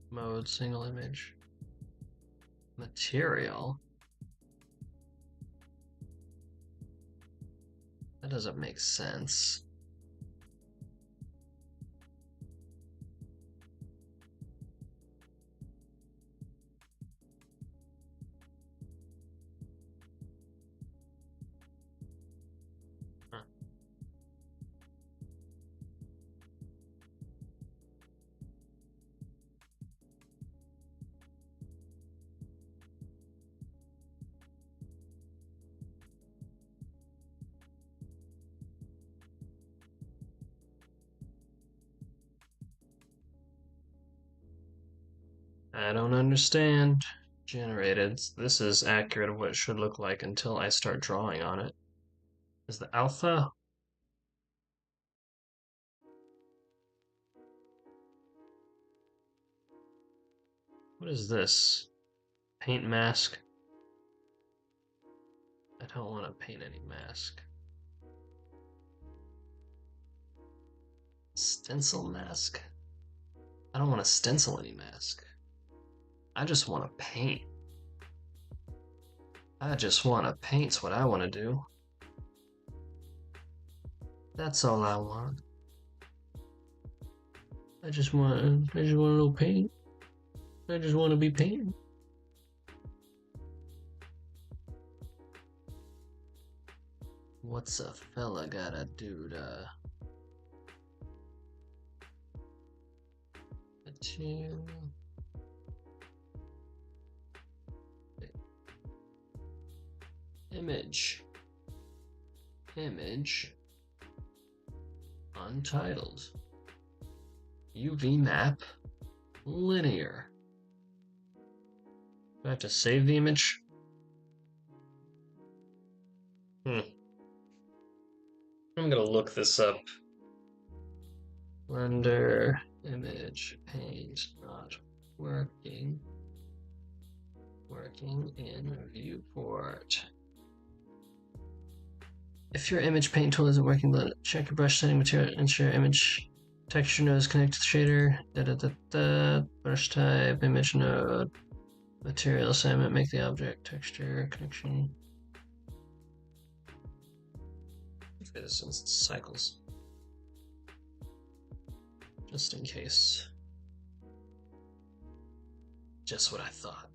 Mode, single image. Material. That doesn't make sense. Huh. I don't understand. Generated. This is accurate of what it should look like until I start drawing on it. Is the alpha? What is this? Paint mask? I don't want to paint any mask. Stencil mask? I don't want to stencil any mask. I just want to paint. I just want to paint's what I want to do. That's all I want. I just want to paint. I just want to be painting. What's a fella gotta do to material? Image. Image. Untitled. UV map. Linear. Do I have to save the image? I'm gonna look this up. Blender image paint not working. Working in viewport. If your image paint tool isn't working, check your brush setting material, ensure image texture node is connected to the shader. Brush type, image node, material assignment, make the object texture connection. Okay, this is cycles. Just in case. Just what I thought.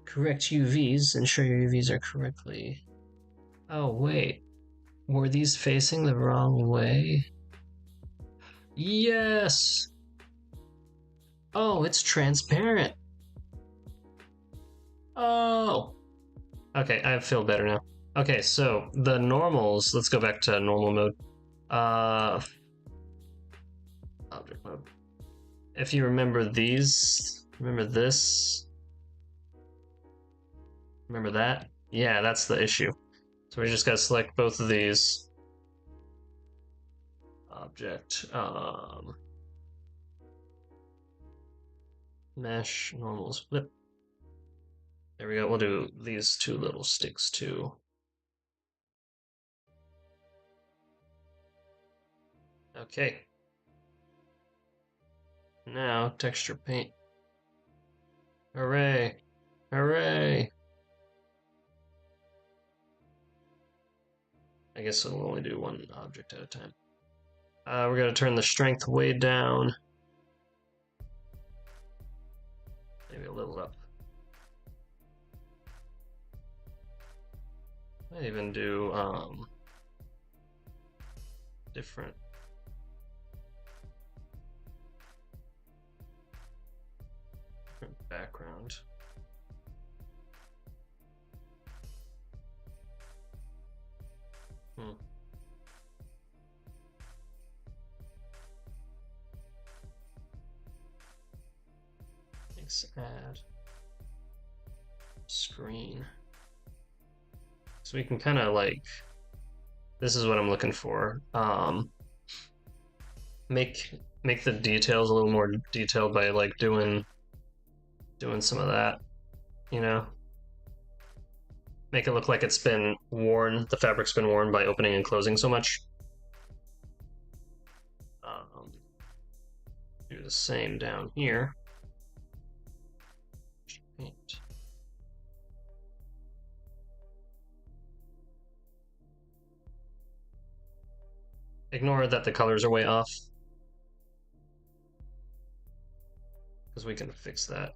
Correct UVs. Ensure your UVs are correctly. Oh, wait. Were these facing the wrong way? Yes! Oh, it's transparent. Oh! Okay, I feel better now. Okay, so the normals, let's go back to normal mode. Object mode. If you remember these, remember this, remember that? Yeah, that's the issue. So we just gotta select both of these. Object, mesh, normal split. There we go, we'll do these two little sticks too. Okay. Now, texture paint. Hooray! Hooray! I guess we'll only do one object at a time. We're gonna turn the strength way down. Maybe a little up. Might even do different background. Let's add screen. So we can kind of like, this is what I'm looking for. Make the details a little more detailed by like doing some of that, you know? Make it look like it's been worn, the fabric's been worn by opening and closing so much. Do the same down here. Paint. Ignore that the colors are way off, because we can fix that.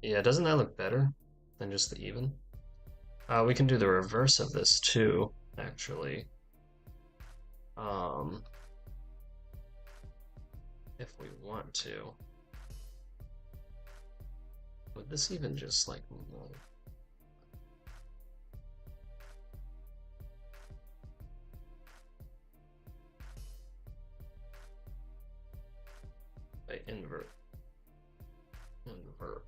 Yeah, doesn't that look better than just the even? We can do the reverse of this too, actually. If we want to. Would this even just like move? Invert. Invert.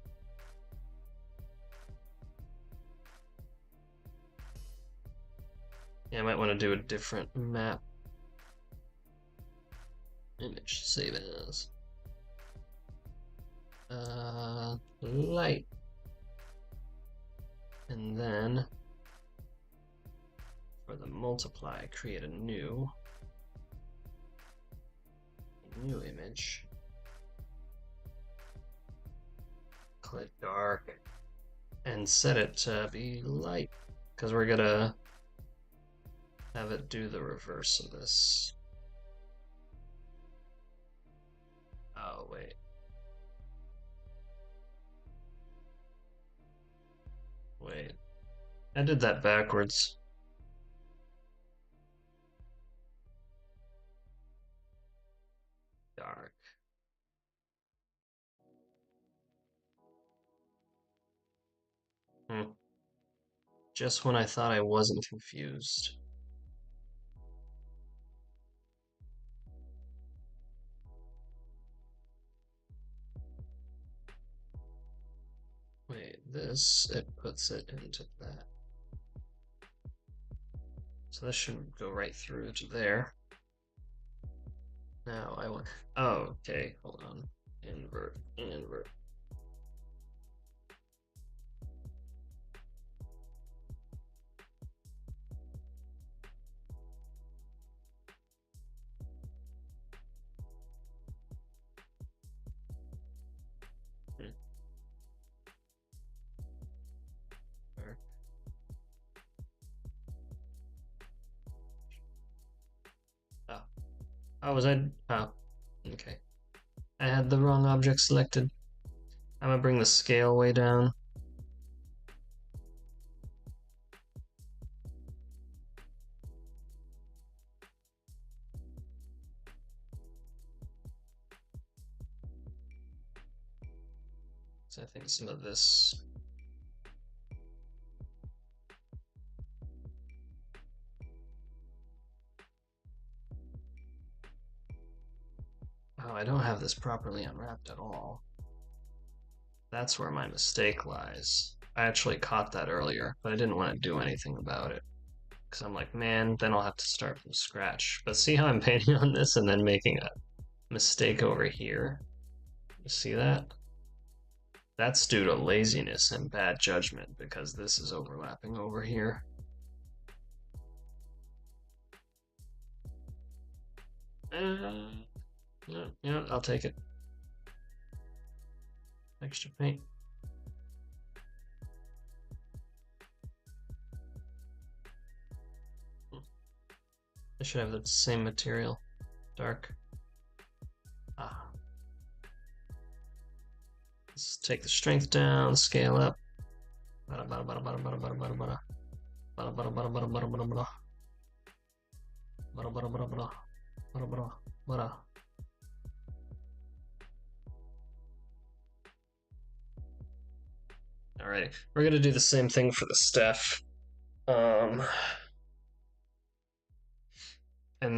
Yeah, I might want to do a different map. Image, save as. Light. And then for the multiply, create a new image. Click dark and set it to be light, because we're gonna have it do the reverse of this. Oh, wait. Wait. I did that backwards. Dark. Just when I thought I wasn't confused. Wait, this, it puts it into that. So this should go right through to there. Now I want, oh, okay, hold on. Invert, invert. Oh, was I? Oh, okay. I had the wrong object selected. I'm gonna bring the scale way down. So I think some of this. Oh, I don't have this properly unwrapped at all. That's where my mistake lies. I actually caught that earlier, but I didn't want to do anything about it. Because I'm like, man, then I'll have to start from scratch. But see how I'm painting on this and then making a mistake over here? You see that? That's due to laziness and bad judgment, because this is overlapping over here. Yeah, yeah, I'll take it. Extra paint. I should have the same material. Dark. Ah. Let's take the strength down, scale up. Alright, we're gonna do the same thing for the staff. And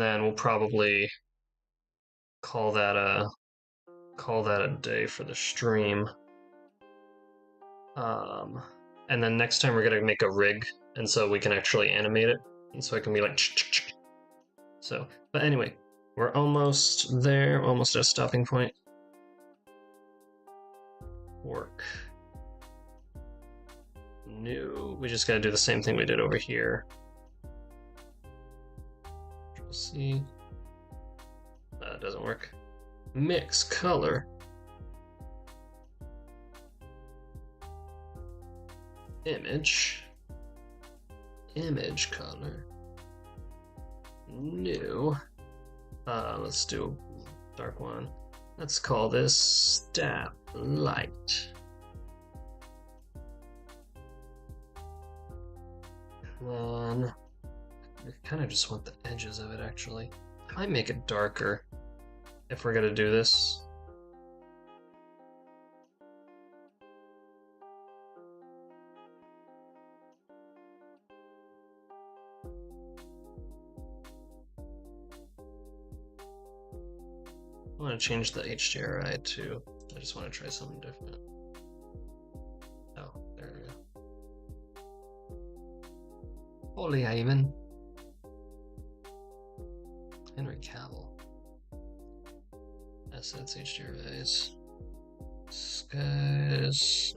then we'll probably call that a day for the stream. And then next time we're gonna make a rig, and so we can actually animate it, and so it can be like. So, but anyway, we're almost there, almost at a stopping point. Work. New. We just gotta do the same thing we did over here. Control C. That doesn't work. Mix color. Image. Image color. New. Let's do a dark one. Let's call this Staff Light. Then I kind of just want the edges of it actually. I might make it darker if we're gonna do this. I want to change the HDRI too. I just want to try something different. Oh, there we go. Holy Ivan. Henry Cavill. Assets, HDRIs. Skies.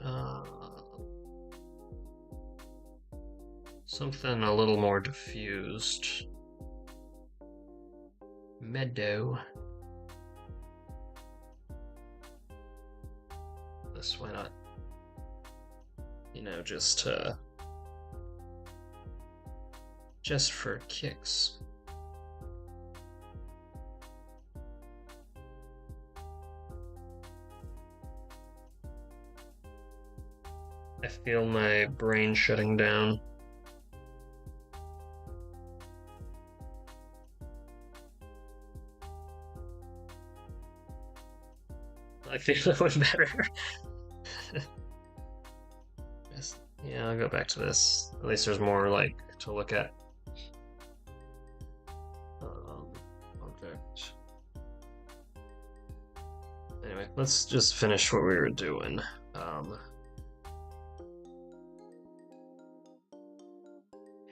Something a little more diffused. Meadow. This, why not? You know, just for kicks. I feel my brain shutting down. I feel it was better. Yes. Yeah, I'll go back to this. At least there's more like to look at. Object. Anyway, let's just finish what we were doing.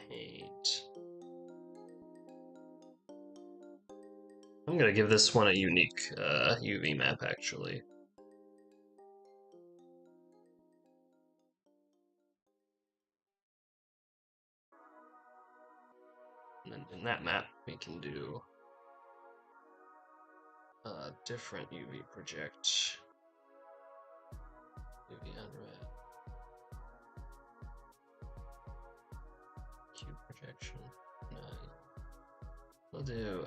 Paint. I'm gonna give this one a unique UV map actually. And then in that map, we can do a different UV project. UV unred. Cube projection. No. We'll do,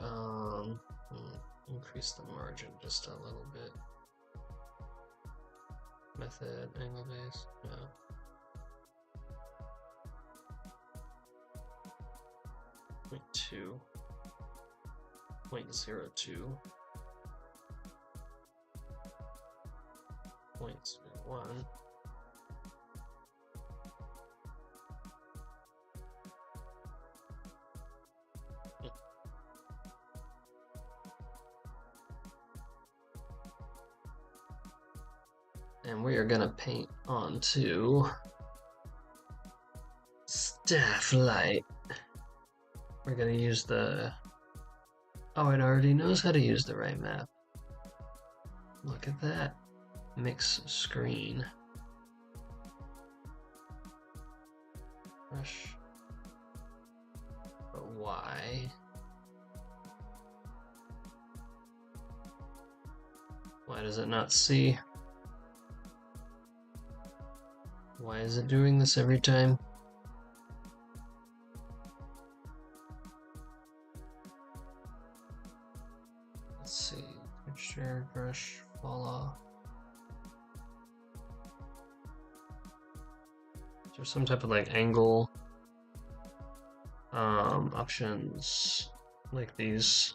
increase the margin just a little bit. Method, angle base, no. 0.2, 0.02, 0.01. And we are gonna paint onto Staff Light. We're gonna use the... Oh, it already knows how to use the right map. Look at that. Mix screen. Brush. But why? Why does it not see? Why is it doing this every time? Let's see. Texture, brush, fall off. Is there some type of like angle options like these?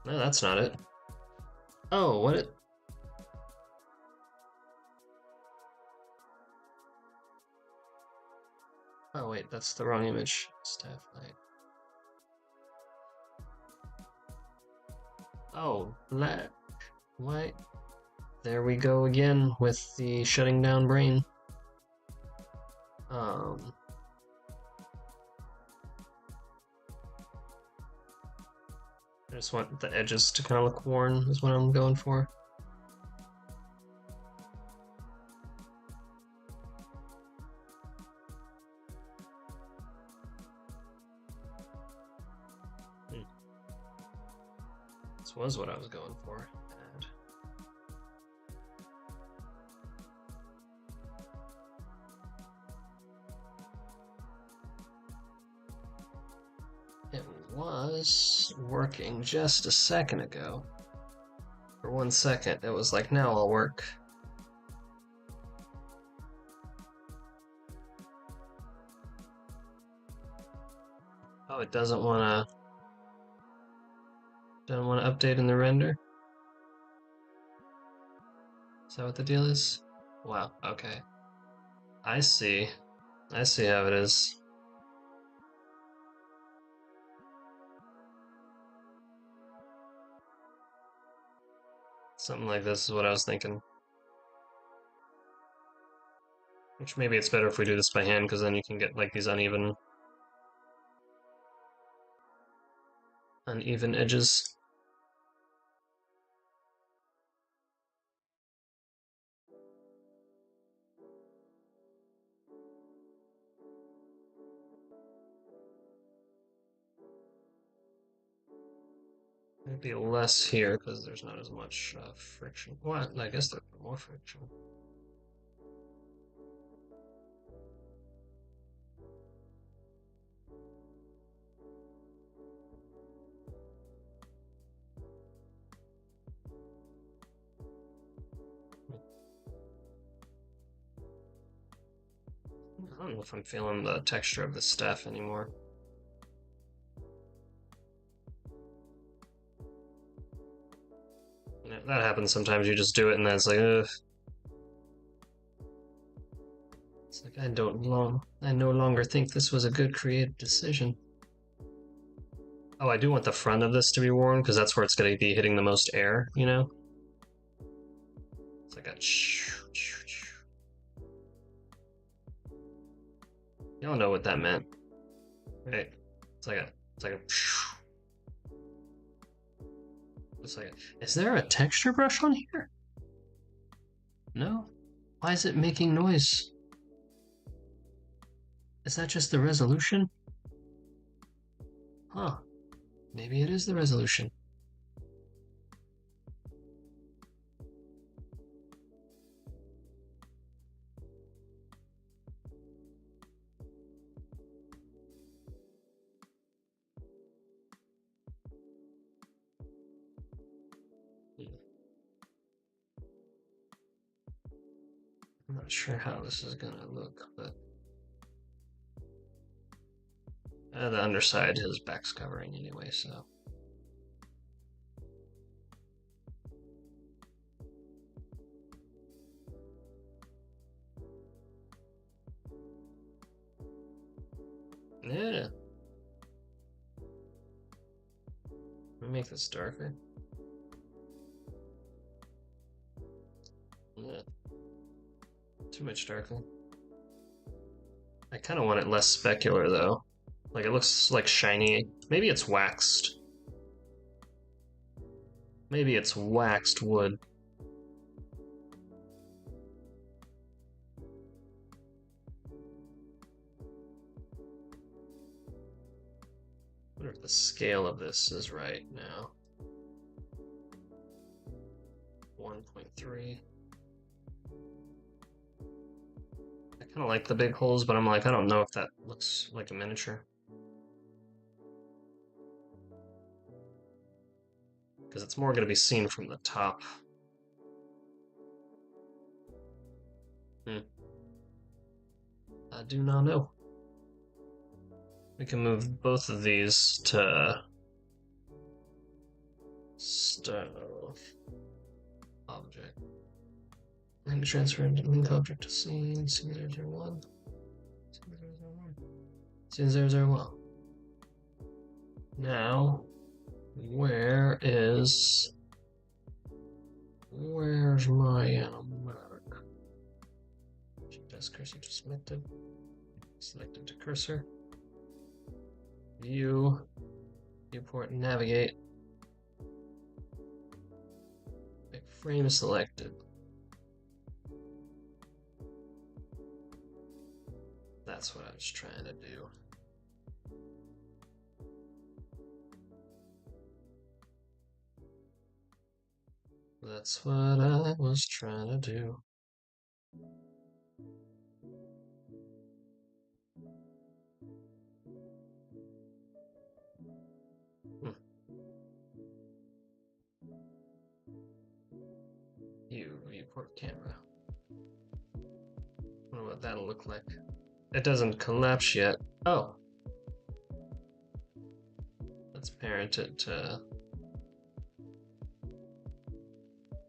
No, that's not it. Oh, what it? Oh wait, that's the wrong image. Staff light. Oh, black, white. There we go again with the shutting down brain. I just want the edges to kind of look worn is what I'm going for. This was what I was going for. Add. It was working just a second ago. For 1 second, it was like, now I'll work. Oh, it doesn't want to update in the render? Is that what the deal is? Wow, okay. I see. I see how it is. Something like this is what I was thinking. Which maybe it's better if we do this by hand, because then you can get like these uneven edges. Maybe less here because there's not as much friction. Well, I guess there's more friction. I don't know if I'm feeling the texture of the staff anymore. Yeah, that happens sometimes. You just do it and then it's like, ugh. It's like I no longer think this was a good creative decision. Oh, I do want the front of this to be worn because that's where it's going to be hitting the most air, you know? It's like a y'all know what that meant, right? It's like a is there a texture brush on here? No? Why is it making noise? Is that just the resolution? Huh. Maybe it is the resolution. I'm not sure how this is gonna look, but the underside his back's covering anyway, so. Yeah. Let me make this darker. Yeah. Too much darker. I kind of want it less specular though. Like it looks like shiny. Maybe it's waxed. Maybe it's waxed wood. I wonder if the scale of this is right now. 1.3. I kind of like the big holes, but I'm like, I don't know if that looks like a miniature. Because it's more going to be seen from the top. I do not know. We can move both of these to stuff, object, and transfer into link object to scene 001. Scene 001. Now, where's my animatic? Shift cursor to selected. Selected to cursor. View. Viewport, navigate. Make frame selected. That's what I was trying to do. That's what I was trying to do. Viewport camera. Wonder what that'll look like. It doesn't collapse yet. Oh. Let's parent it to...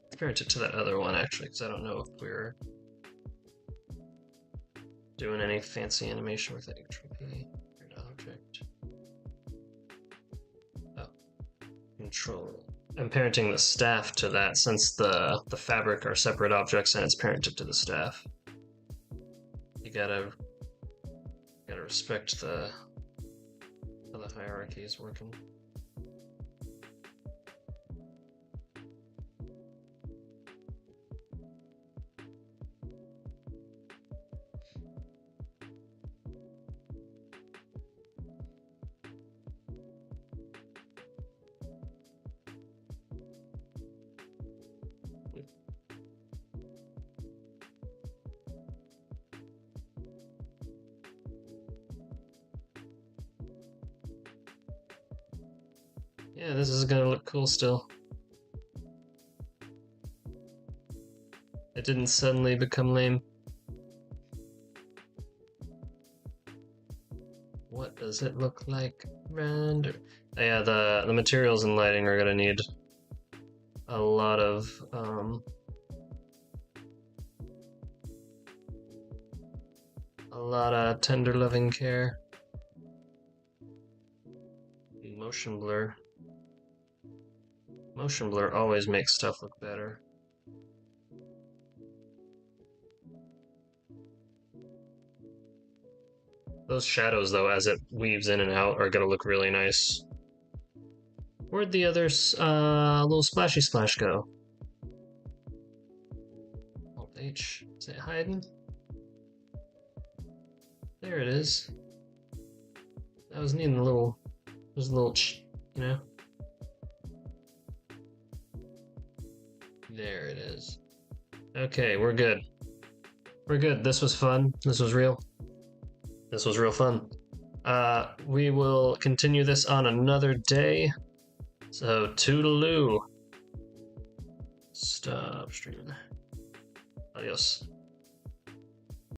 Let's parent it to that other one, actually, because I don't know if we're doing any fancy animation with it. Object. Oh. Control. I'm parenting the staff to that since the fabric are separate objects and it's parented to the staff. You gotta respect how the hierarchy is working. Yeah, this is gonna look cool still. It didn't suddenly become lame. What does it look like? Render. Yeah, the materials and lighting are gonna need a lot of tender loving care. Motion blur. Motion blur always makes stuff look better. Those shadows, though, as it weaves in and out, are gonna look really nice. Where'd the other little splashy splash go? Alt H. Is it hiding? There it is. I was needing a little, just a little, you know? There it is. Okay, we're good. We're good. This was fun. This was real. This was real fun. We will continue this on another day. So, toodaloo. Stop streaming. Adios.